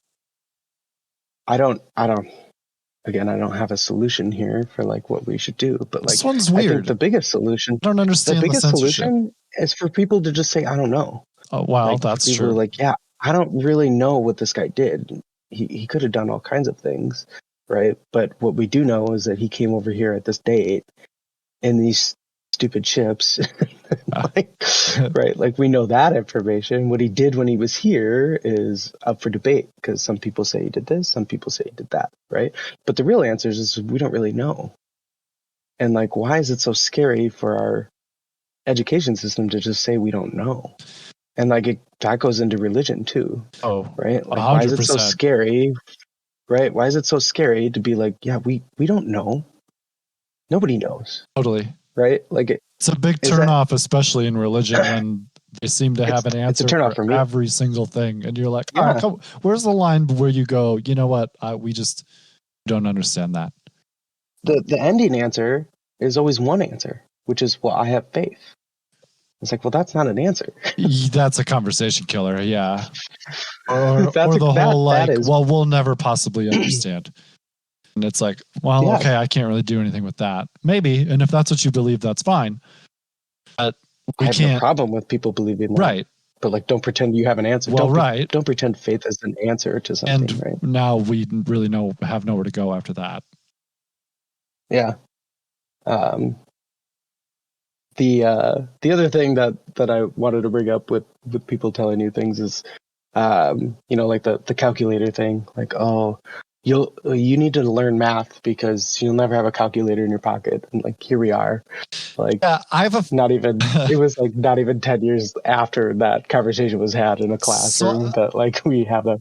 I don't have a solution here for like what we should do, but like this one's weird. I think the biggest solution. I don't understand the biggest solution is for people to just say I don't know. Oh wow, like, that's people true. Are like, yeah, I don't really know what this guy did. He could have done all kinds of things, right? But what we do know is that he came over here at this date in these stupid ships, right? Like we know that information. What he did when he was here is up for debate because some people say he did this, some people say he did that, right? But the real answer is we don't really know. And like, why is it so scary for our education system to just say we don't know? And like that goes into religion too. Oh, right. Like, 100%. why is it so scary? Right. Why is it so scary to be like, yeah, we don't know. Nobody knows. Totally. Right. Like It's a big turnoff, especially in religion, when they seem to have an answer for every single thing. And you're like, where's the line where you go, you know what? We just don't understand that. The ending answer is always one answer, which is, well, I have faith. It's like, well, that's not an answer. That's a conversation killer. Yeah. Or the whole well, we'll never possibly understand. And it's like, well, okay, I can't really do anything with that. Maybe. And if that's what you believe, that's fine. But we can't. I have no problem with people believing that. Right. But like, don't pretend you have an answer. Well, don't pretend faith is an answer to something. And right? Now we really have nowhere to go after that. Yeah. The other thing that I wanted to bring up with people telling you things is, like the calculator thing. Like, oh, you need to learn math because you'll never have a calculator in your pocket. And like, here we are. Like, it was like not even 10 years after that conversation was had in a classroom that like we have a.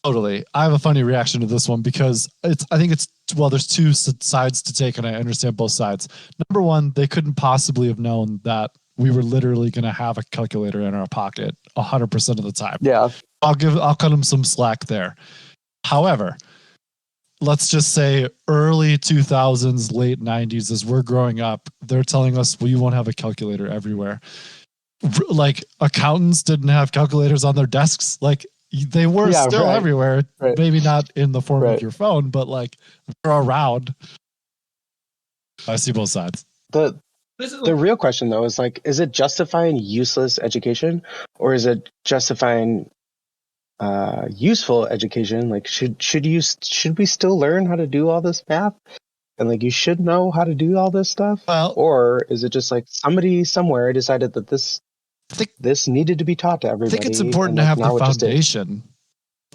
Totally. I have a funny reaction to this one because there's two sides to take and I understand both sides. Number one, they couldn't possibly have known that we were literally going to have a calculator in our pocket 100% of the time. Yeah. I'll cut them some slack there. However, let's just say early 2000s, late 90s, as we're growing up, they're telling us we won't have a calculator everywhere. Like accountants didn't have calculators on their desks. Like they were still everywhere. Right. Maybe not in the form of your phone, but like they're around. I see both sides. The real question though is like, is it justifying useless education or is it justifying useful education? Like should we still learn how to do all this math and like you should know how to do all this stuff? Well, or is it just like somebody somewhere decided that this needed to be taught to everybody? I think it's important to have the foundation.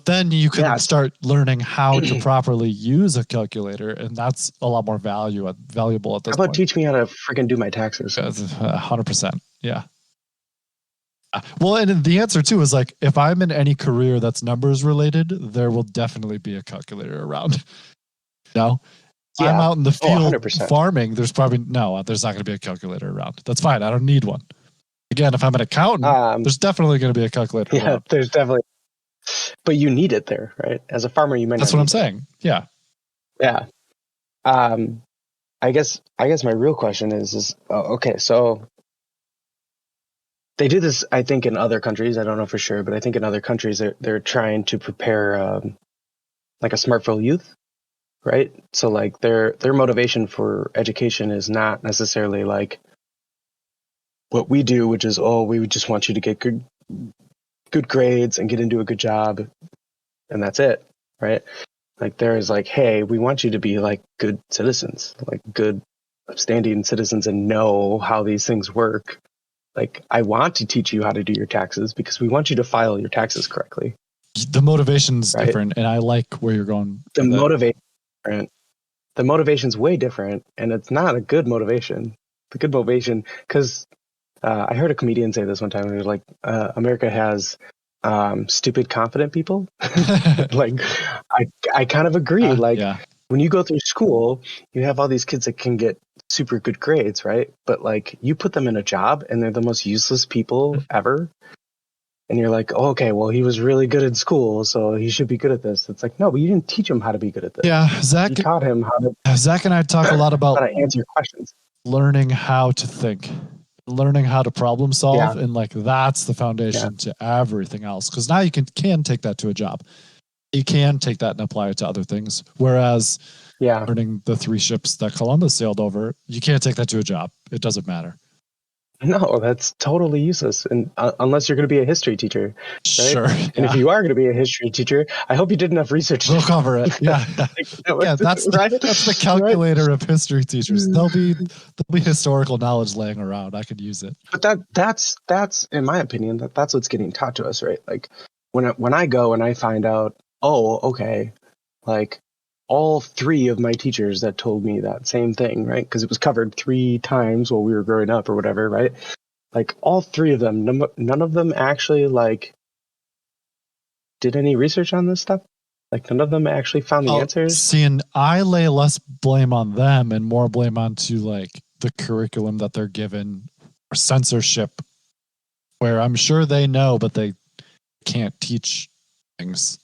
Then you can start learning how to properly use a calculator, and that's a lot more valuable at this point. How about teach me how to freaking do my taxes? 100%. Yeah. Well, and the answer too is like, if I'm in any career that's numbers related, there will definitely be a calculator around. I'm out in the field farming. There's not going to be a calculator around. That's fine. I don't need one. Again, if I'm an accountant, there's definitely going to be a calculator around. There's definitely. But you need it there, right? As a farmer, you might. That's what I'm saying. Yeah. Yeah. I guess my real question is okay. So they do this, I think, in other countries. I don't know for sure, but I think in other countries they're trying to prepare like a smartphone youth, right? So like their motivation for education is not necessarily like what we do, which is we just want you to get good grades and get into a good job, and that's it, right? Like there is like, hey, we want you to be like good citizens, like good upstanding citizens and know how these things work. Like I want to teach you how to do your taxes because we want you to file your taxes correctly. The motivation's different, and I like where you're going. The motivation's way different, and it's not a good motivation. The good motivation, because I heard a comedian say this one time. He was like, America has stupid, confident people. Like, I kind of agree. When you go through school, you have all these kids that can get super good grades, right? But like, you put them in a job, and they're the most useless people ever. And you're like, oh, okay, well, he was really good in school, so he should be good at this. It's like, no, but you didn't teach him how to be good at this. Yeah, you taught him how to. Zach and I talk a lot about how to answer questions, learning how to think, learning how to problem solve, and like that's the foundation to everything else. Because now you can take that to a job. You can take that and apply it to other things. Whereas, learning the 3 ships that Columbus sailed over, you can't take that to a job. It doesn't matter. No, that's totally useless, and unless you're going to be a history teacher, right? Sure. And if you are going to be a history teacher, I hope you did enough research. We'll cover it. Yeah, that's the calculator of history teachers. There'll be historical knowledge laying around. I could use it. But that's in my opinion that's what's getting taught to us, right? Like when I go and I find out, oh, okay, like all 3 of my teachers that told me that same thing, right? Because it was covered 3 times while we were growing up or whatever, right? Like all 3 of them, none of them actually like did any research on this stuff. Like none of them actually found the answers. See, and I lay less blame on them and more blame onto like the curriculum that they're given, or censorship, where I'm sure they know, but they can't teach things.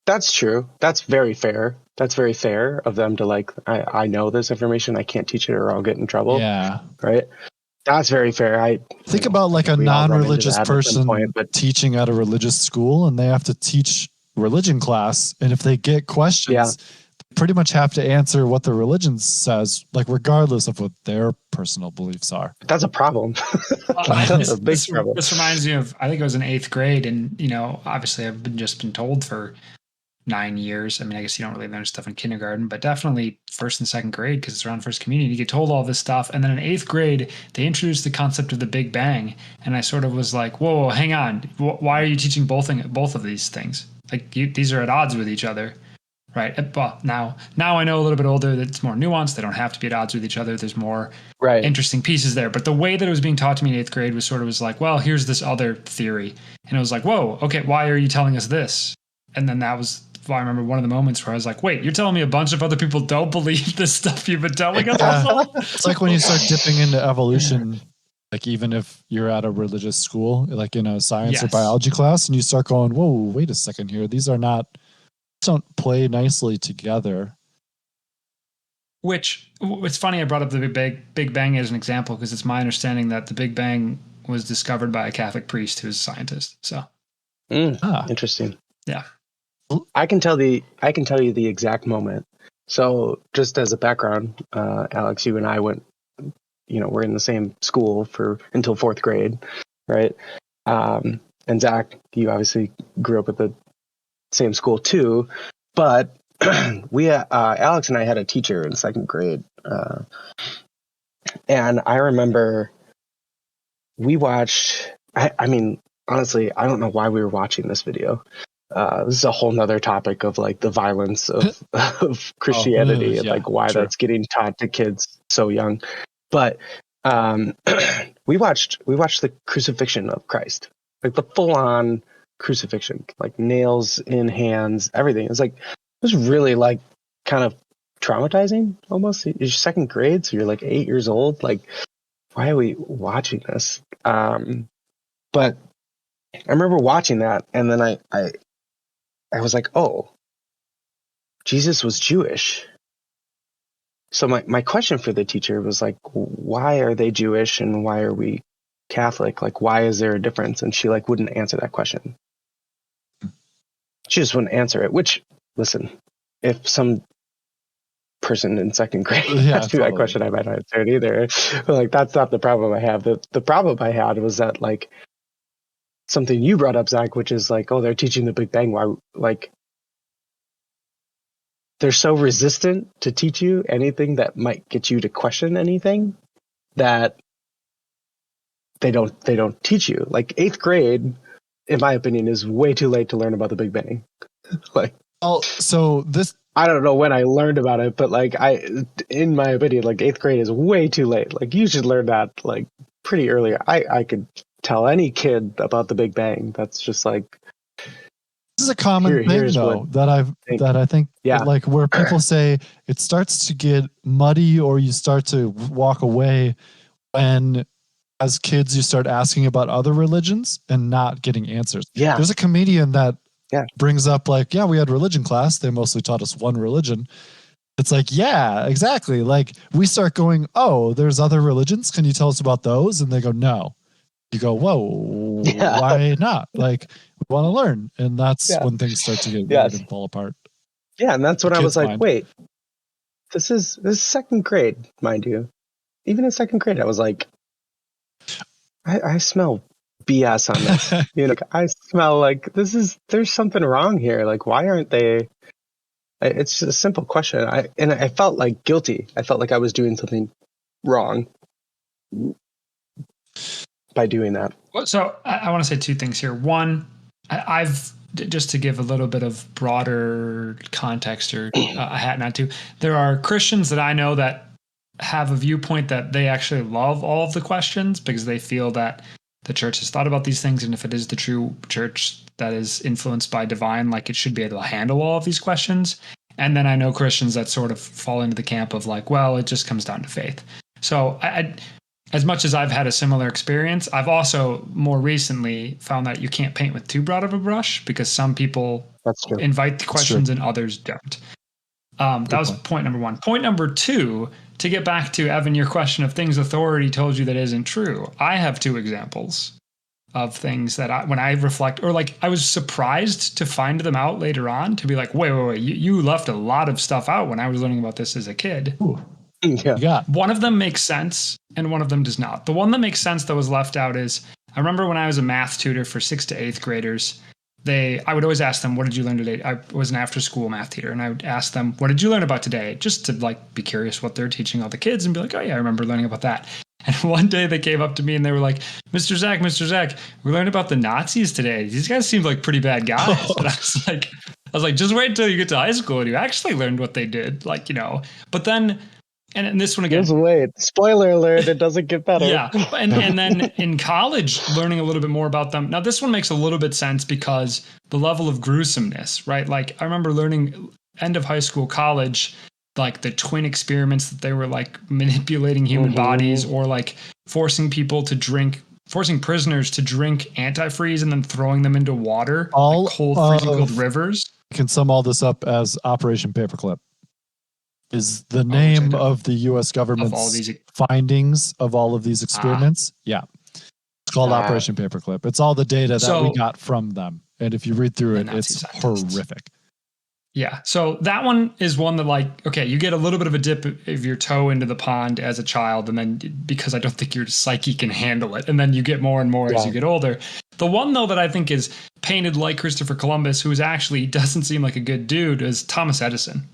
That's true. That's very fair. That's very fair of them to like, I know this information, I can't teach it or I'll get in trouble. Yeah. Right. That's very fair. I think about like a non-religious person teaching at a religious school, and they have to teach religion class. And if they get questions, they pretty much have to answer what the religion says, like regardless of what their personal beliefs are. That's a problem. That's a big problem. This reminds me of, I think it was in 8th grade. And, obviously I've been told for 9 years. I mean, I guess you don't really learn stuff in kindergarten, but definitely 1st and 2nd grade, because it's around first communion. You get told all this stuff. And then in 8th grade, they introduced the concept of the Big Bang. And I sort of was like, whoa, hang on. Why are you teaching both of these things? Like these are at odds with each other, right? But now I know a little bit older that it's more nuanced. They don't have to be at odds with each other. There's more interesting pieces there. But the way that it was being taught to me in 8th grade was like, well, here's this other theory. And it was like, whoa, okay, why are you telling us this? And then that was, I remember one of the moments where I was like, wait, you're telling me a bunch of other people don't believe this stuff you've been telling us? It's like when you start dipping into evolution, like even if you're at a religious school, like in a science or biology class, and you start going, whoa, wait a second here. These don't play nicely together. Which, it's funny I brought up the Big Bang as an example, because it's my understanding that the Big Bang was discovered by a Catholic priest who's a scientist. So, interesting. Yeah. I can tell you the exact moment. So just as a background, Alex, you and I went, we're in the same school until 4th grade, right? And Zach, you obviously grew up at the same school too, but Alex and I had a teacher in 2nd grade. And I remember we watched, I mean, honestly, I don't know why we were watching this video. This is a whole nother topic of like the violence of Christianity and like why that's getting taught to kids so young. But we watched the crucifixion of Christ, like the full on crucifixion, like nails in hands, everything. It was really like kind of traumatizing almost. You're 2nd grade, so you're like 8 years old. Like, why are we watching this? But I remember watching that, and then I was like, oh, Jesus was Jewish. So my question for the teacher was like, why are they Jewish and why are we Catholic? Like, why is there a difference? And she like wouldn't answer that question. She just wouldn't answer it, which, listen, if some person in 2nd grade asked me that question, I might not answer it either. But like, that's not the problem I have. The problem I had was that like, something you brought up, Zach, which is like, oh, they're teaching the Big Bang. Why, like, they're so resistant to teach you anything that might get you to question anything that they don't teach you. Like 8th grade, in my opinion, is way too late to learn about the Big Bang. Like, I don't know when I learned about it, but like in my opinion, like 8th grade is way too late. Like you should learn that like pretty early. I could tell any kid about the Big Bang. That's just like, this is a common thing though that I think like where people say it starts to get muddy or you start to walk away when as kids you start asking about other religions and not getting answers. Yeah. There's a comedian that brings up like, we had religion class. They mostly taught us one religion. It's like, yeah, exactly. Like we start going, oh, there's other religions. Can you tell us about those? And they go, no. You go, whoa, why not? Like, we want to learn. And that's when things start to get weird and fall apart. Yeah, and that's when I was like, wait, this is 2nd grade, mind you. Even in 2nd grade, I was like, I smell BS on this. I smell like there's something wrong here. Like, why aren't they? It's just a simple question. I felt like guilty. I felt like I was doing something wrong by doing that. So I want to say 2 things here. One, I've just to give a little bit of broader context or a hat not to. There are Christians that I know that have a viewpoint that they actually love all of the questions because they feel that the church has thought about these things, and if it is the true church that is influenced by divine, like it should be able to handle all of these questions. And then I know Christians that sort of fall into the camp of like, well, it just comes down to faith. So as much as I've had a similar experience, I've also more recently found that you can't paint with too broad of a brush because some people invite the questions and others don't. That was point number one. Point number two, to get back to, Evan, your question of things authority told you that isn't true. I have two examples of things that when I reflect, or like I was surprised to find them out later on, to be like, wait, you left a lot of stuff out when I was learning about this as a kid. Ooh. Yeah. One of them makes sense and one of them does not. The one that makes sense that was left out is, I remember when I was a math tutor for 6th to 8th graders, I would always ask them, what did you learn today? I was an after school math teacher, and I would ask them, what did you learn about today? Just to like be curious what they're teaching all the kids and be like, oh yeah, I remember learning about that. And one day they came up to me and they were like, Mr. Zach, we learned about the Nazis today. These guys seemed like pretty bad guys. And I was like, just wait until you get to high school and you actually learned what they did. Like, but then, and this one again. Just wait. Spoiler alert, it doesn't get better. Yeah. And then in college, learning a little bit more about them. Now, this one makes a little bit sense because the level of gruesomeness, right? Like, I remember learning end of high school, college, like the twin experiments that they were like manipulating human bodies, or like forcing prisoners to drink antifreeze and then throwing them into water, like freezing cold rivers. You can sum all this up as Operation Paperclip. Is the name of the U.S. government's findings of all of these experiments. Yeah. It's called Operation Paperclip. It's all the data that we got from them. And if you read through it, it's horrific. Yeah. So that one is one that, like, okay, you get a little bit of a dip of your toe into the pond as a child. And then because I don't think your psyche can handle it. And then you get more and more as you get older. The one, though, that I think is painted like Christopher Columbus, who actually doesn't seem like a good dude, is Thomas Edison,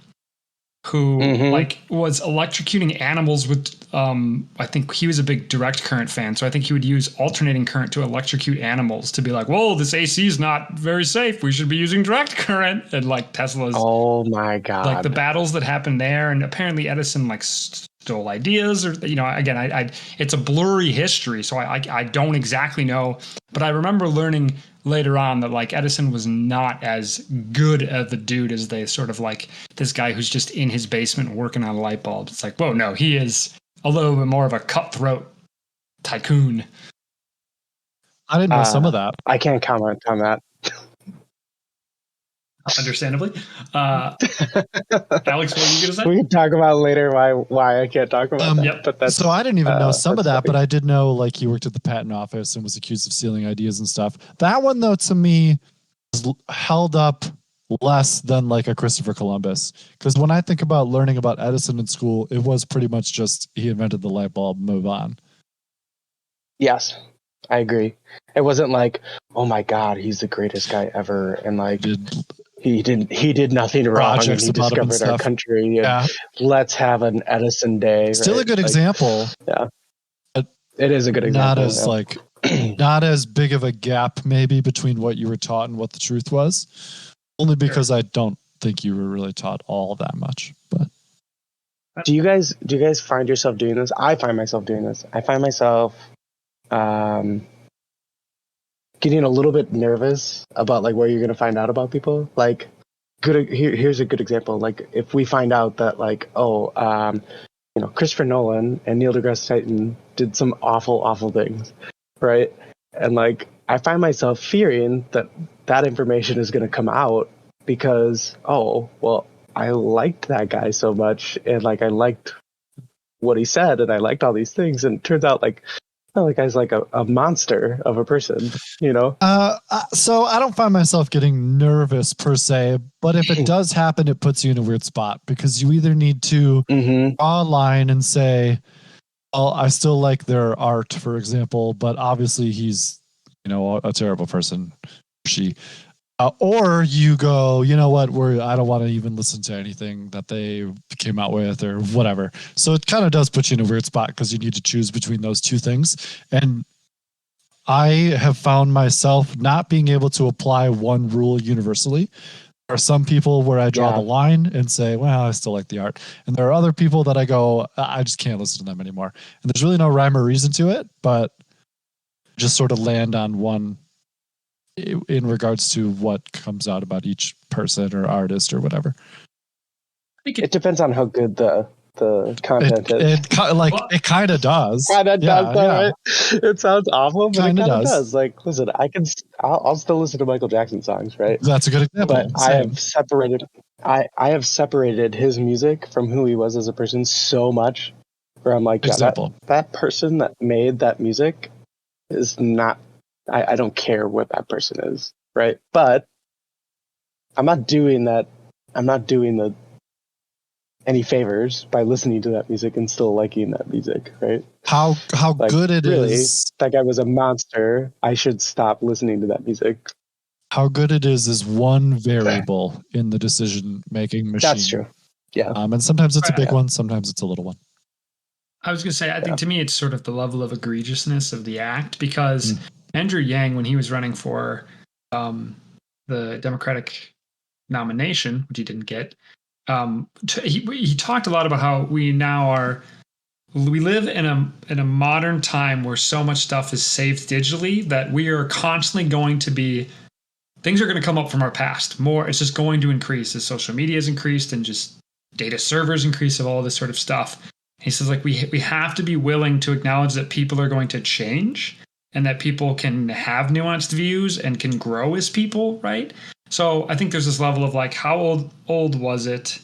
who like was electrocuting animals with, I think he was a big direct current fan. So I think he would use alternating current to electrocute animals to be like, whoa, this AC is not very safe. We should be using direct current. And like Tesla's. Oh my God. Like the battles that happened there. And apparently Edison like stole ideas, or, again, it's a blurry history. So I don't exactly know, but I remember learning later on that like Edison was not as good of a dude as they sort of like this guy who's just in his basement working on light bulbs. It's like, whoa, no, he is a little bit more of a cutthroat tycoon. I didn't know some of that. I can't comment on that. Understandably. Alex, what are you going to say? We can talk about later why I can't talk about that. Yep. But so I didn't even know some of that, but I did know like he worked at the patent office and was accused of stealing ideas and stuff. That one, though, to me, is held up less than like a Christopher Columbus. Because when I think about learning about Edison in school, it was pretty much just he invented the light bulb, move on. Yes, I agree. It wasn't like, oh my God, he's the greatest guy ever. And like... He did nothing wrong. And he discovered our country. And let's have an Edison day. Still a good example. Yeah, it is a good example. Not as like, not as big of a gap maybe between what you were taught and what the truth was. Only because I don't think you were really taught all that much. But do you guys find yourself doing this? I find myself doing this. I find myself getting a little bit nervous about like where you're going to find out about people. Like, here's a good example. Like, if we find out that like, Christopher Nolan and Neil deGrasse Tyson did some awful things, right? And like, I find myself fearing that information is going to come out because, I liked that guy so much, and like I liked what he said, and I liked all these things, and it turns out like, the guy's like a monster of a person, So I don't find myself getting nervous per se, but if it does happen, it puts you in a weird spot because you either need to draw a line and say, well, I still like their art, for example, but obviously he's, a terrible person, she. Or you go, you know what, I don't want to even listen to anything that they came out with or whatever. So it kind of does put you in a weird spot because you need to choose between those two things. And I have found myself not being able to apply one rule universally. There are some people where I draw the line and say, well, I still like the art. And there are other people that I go, I just can't listen to them anymore. And there's really no rhyme or reason to it, but just sort of land on one in regards to what comes out about each person or artist or whatever. I think it depends on how good the the content is. It kind of does. Kind of does, though, right? It sounds awful, but it kind of does. Like, listen, I'll still listen to Michael Jackson songs, right? That's a good example. But I have separated his music from who he was as a person so much, where I'm like, that person that made that music is not. I don't care what that person is, right? But I'm not doing that. I'm not doing any favors by listening to that music and still liking that music, right? How good it is. That guy was a monster. I should stop listening to that music. How good it is one variable in the decision-making machine. That's true. Yeah. And sometimes it's a big one, sometimes it's a little one. I was going to say, I think to me it's sort of the level of egregiousness of the act, because Andrew Yang, when he was running for the Democratic nomination, which he didn't get, he talked a lot about how we live in a modern time where so much stuff is saved digitally that we are constantly going to be, things are going to come up from our past more. It's just going to increase as social media has increased and just data servers increase of all this sort of stuff. He says, like, we have to be willing to acknowledge that people are going to change and that people can have nuanced views and can grow as people, right? So I think there's this level of like, how old was it?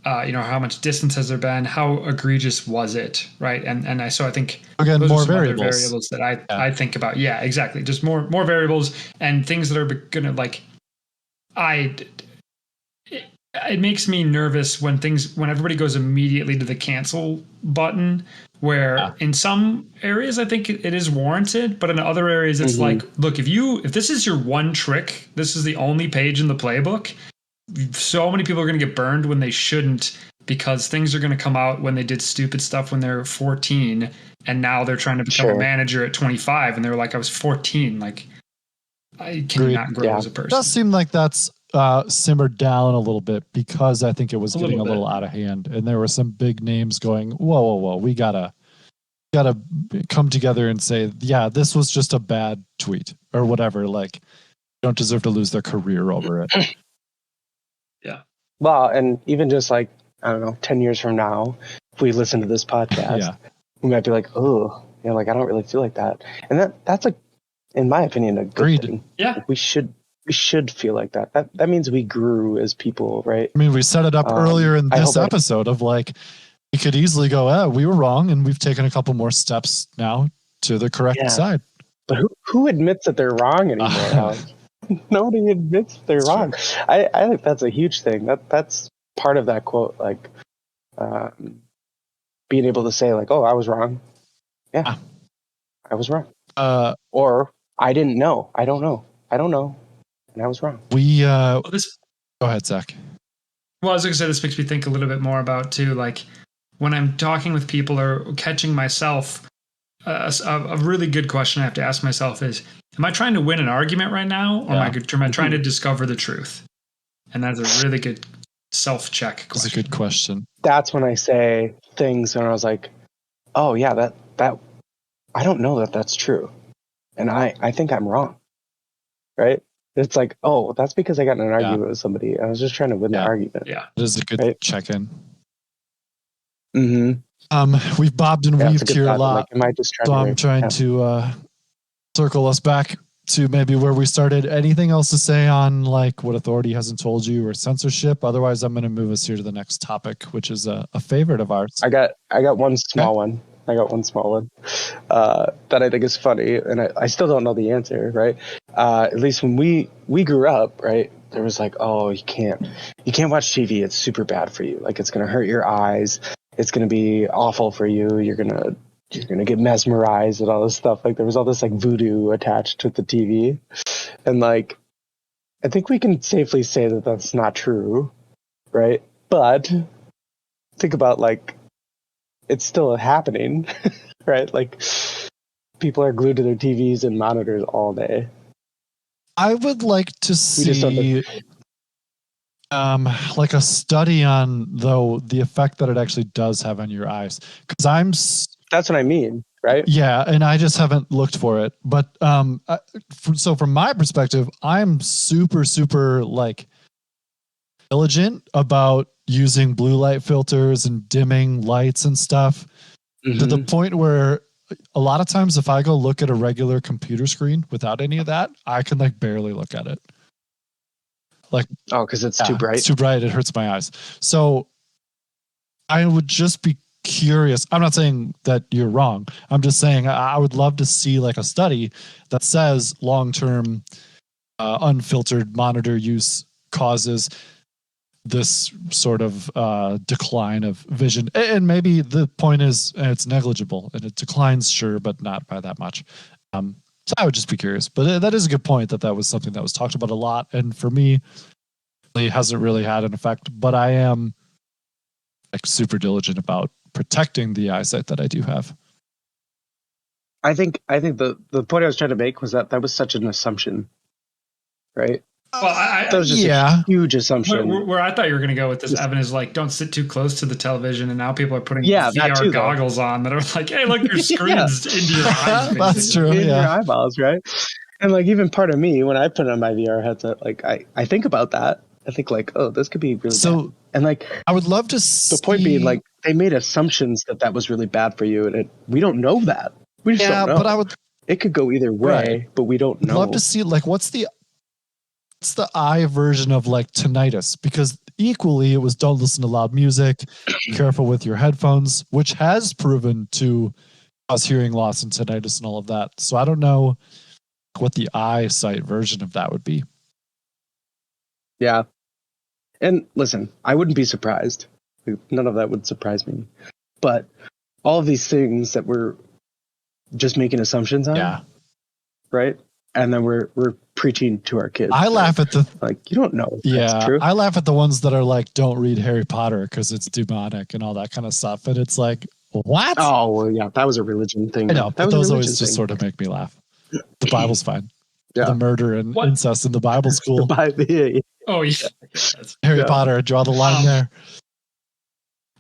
How much distance has there been? How egregious was it, right? And I think again, those more are some variables. other variables that I think about. Yeah, exactly. Just more variables and things that are gonna it makes me nervous when everybody goes immediately to the cancel button, where in some areas I think it is warranted, but in other areas it's like, look, if this is your one trick, this is the only page in the playbook, so many people are going to get burned when they shouldn't, because things are going to come out when they did stupid stuff when they're 14 and now they're trying to become a manager at 25 and they're like, I was 14. Like, I cannot grow as a person. It does seem like that's simmered down a little bit, because I think it was getting a little out of hand, and there were some big names going, whoa, we gotta come together and say, yeah, this was just a bad tweet or whatever. Like, don't deserve to lose their career over it. Yeah. Well, and even just like, I don't know, 10 years from now, if we listen to this podcast, we might be like, oh, like, I don't really feel like that. And that's like, in my opinion, a good thing. Yeah. Like, we should feel like that. That means we grew as people, right? I mean, we set it up earlier in this episode of like, we could easily go, we were wrong, and we've taken a couple more steps now to the correct side. But who admits that they're wrong anymore? Nobody admits they're wrong. I think that's a huge thing. That's part of that quote, like being able to say, like, oh, I was wrong. Yeah, I was wrong. Or I didn't know. I don't know. And I was wrong. Go ahead, Zach. Well, I was going to say, this makes me think a little bit more about, too, like, when I'm talking with people or catching myself, a really good question I have to ask myself is, am I trying to win an argument right now, or am I trying to discover the truth? And that's a really good self-check question. That's a good question. That's when I say things and I was like, oh, yeah, that I don't know that that's true. And I think I'm wrong. Right? It's like, oh, that's because I got in an argument with somebody. I was just trying to win the argument. Yeah. It is a good check-in. Mm-hmm. We've bobbed and weaved here a lot. Like, am I just so I'm trying to circle us back to maybe where we started. Anything else to say on like what authority hasn't told you or censorship? Otherwise, I'm going to move us here to the next topic, which is a favorite of ours. I got one small one. I got one small one that I think is funny, and I still don't know the answer, right? At least when we grew up, right, there was like, oh, you can't watch TV. It's super bad for you. Like, it's going to hurt your eyes. It's going to be awful for you. You're going to get mesmerized and all this stuff. Like, there was all this like voodoo attached to the TV. And like, I think we can safely say that that's not true, right? But think about, like, it's still happening, right? Like, people are glued to their TVs and monitors all day. I would like to see like a study on, though, the effect that it actually does have on your eyes. Because that's what I mean, right? Yeah, and I just haven't looked for it. But so from my perspective, I'm super, super like diligent about using blue light filters and dimming lights and stuff to the point where a lot of times if I go look at a regular computer screen without any of that, I can like barely look at it. Like, because it's too bright. It's too bright. It hurts my eyes. So I would just be curious. I'm not saying that you're wrong. I'm just saying I would love to see like a study that says long-term unfiltered monitor use causes this sort of decline of vision. And maybe the point is it's negligible and it declines, sure, but not by that much. So I would just be curious. But that is a good point that was something that was talked about a lot. And for me, it hasn't really had an effect. But I am like super diligent about protecting the eyesight that I do have. I think the point I was trying to make was that was such an assumption, right? Well, that was just a huge assumption. Where I thought you were going to go with this, Evan, is like, don't sit too close to the television. And now people are putting VR goggles on that are like, hey, look, your screen's into your eyes. That's true. In your eyeballs, right? And like, even part of me, when I put on my VR headset, like I think about that. I think like, oh, this could be really bad. And like, I would love to see. The point being, like, they made assumptions that was really bad for you, and we don't know that. We just don't know. But it could go either way, but we don't know. I'd love to see like what's the eye version of like tinnitus, because equally it was don't listen to loud music, be careful with your headphones, which has proven to cause hearing loss and tinnitus and all of that. So I don't know what the eyesight version of that would be. Yeah. And listen, I wouldn't be surprised. None of that would surprise me. But all of these things that we're just making assumptions on, right? And then we're preaching to our kids. I laugh at the like, you don't know. That's true. I laugh at the ones that are like, don't read Harry Potter because it's demonic and all that kind of stuff. And it's like, what? Oh, well, yeah, that was a religion thing. I know, but those always just sort of make me laugh. The Bible's fine. Yeah. The murder and incest in the Bible school. Oh, yeah. Harry Potter, draw the line there.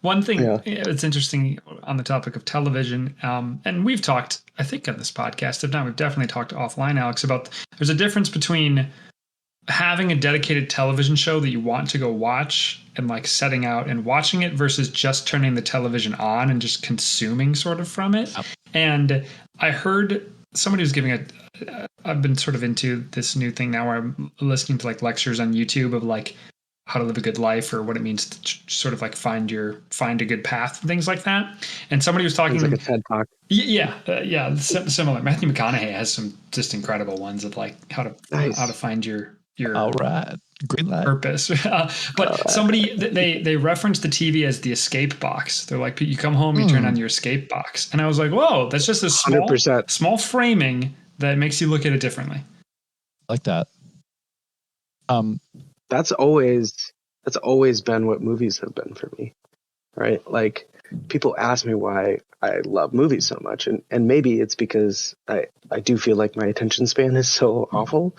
One thing that's interesting on the topic of television, and we've talked, I think, on this podcast, if not, we've definitely talked offline, Alex, about there's a difference between having a dedicated television show that you want to go watch and like setting out and watching it versus just turning the television on and just consuming sort of from it. Yep. And I heard somebody was giving I've been sort of into this new thing now where I'm listening to like lectures on YouTube of like how to live a good life or what it means to sort of like find a good path and things like that. And somebody was talking like a TED Talk. Yeah, similar. Matthew McConaughey has some just incredible ones of like how to find your all right, green light purpose. But somebody they referenced the TV as the escape box. They're like, you come home, you turn on your escape box, and I was like, whoa, that's just a small framing that makes you look at it differently. Like that. That's always been what movies have been for me, right? Like, people ask me why I love movies so much, and maybe it's because I do feel like my attention span is so awful,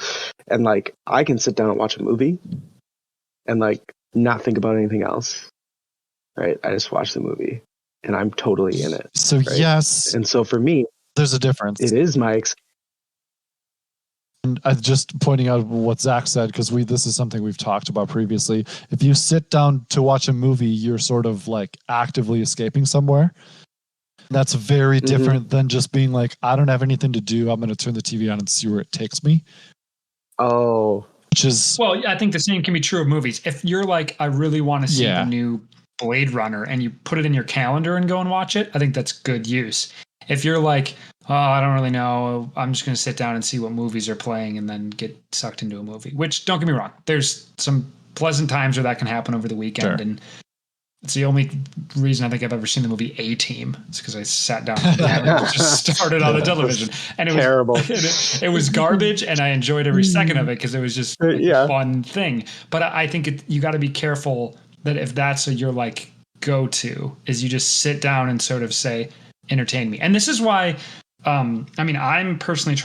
and like I can sit down and watch a movie and like not think about anything else, right? I just watch the movie and I'm totally in it. So right? Yes, and so for me, there's a difference. It is my And I'm just pointing out what Zach said, because this is something we've talked about previously. If you sit down to watch a movie, you're sort of like actively escaping somewhere. That's very different than just being like, I don't have anything to do. I'm going to turn the TV on and see where it takes me. Oh. Which is... Well, I think the same can be true of movies. If you're like, I really want to see the new Blade Runner, and you put it in your calendar and go and watch it, I think that's good use. If you're like, oh, I don't really know, I'm just going to sit down and see what movies are playing and then get sucked into a movie, which, don't get me wrong, there's some pleasant times where that can happen over the weekend. Sure. And it's the only reason I think I've ever seen the movie A-Team. It's because I sat down and just started on the television. And it was terrible. It was garbage, and I enjoyed every second of it because it was just a fun thing. But I think you got to be careful that if that's your like go-to, is you just sit down and sort of say, entertain me. And this is why, I'm personally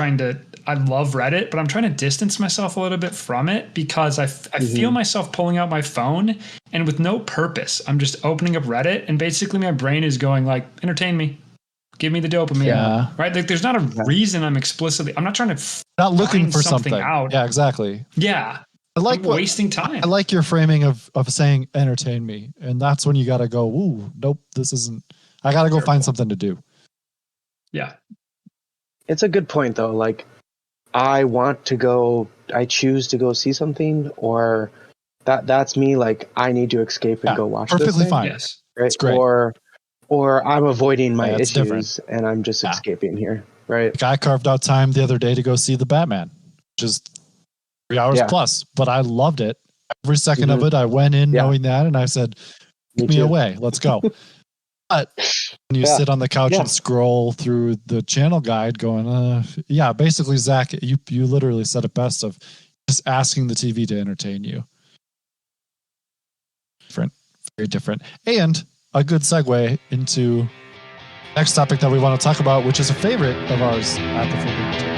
I love Reddit, but I'm trying to distance myself a little bit from it because I feel myself pulling out my phone and with no purpose. I'm just opening up Reddit and basically my brain is going like, entertain me, give me the dopamine, right? Like there's not a reason I'm not trying to not looking for something out. Yeah, exactly. Yeah. wasting time. I like your framing of saying entertain me. And that's when you got to go, ooh, nope, this isn't, I got to go find something to do. Yeah. It's a good point though. Like I choose to go see something, or that's me. Like I need to escape and go watch perfectly this thing. fine. Yes. Right. It's great. Or I'm avoiding my issues different. and I'm just escaping here. Right. Like I carved out time the other day to go see the Batman, which is 3 hours plus, but I loved it. Every second of it, I went in knowing that, and I said, "Take me away, let's go." But when you sit on the couch and scroll through the channel guide, going, basically, Zach, you literally said it best of just asking the TV to entertain you. Different, very different, and a good segue into next topic that we want to talk about, which is a favorite of ours at the Football.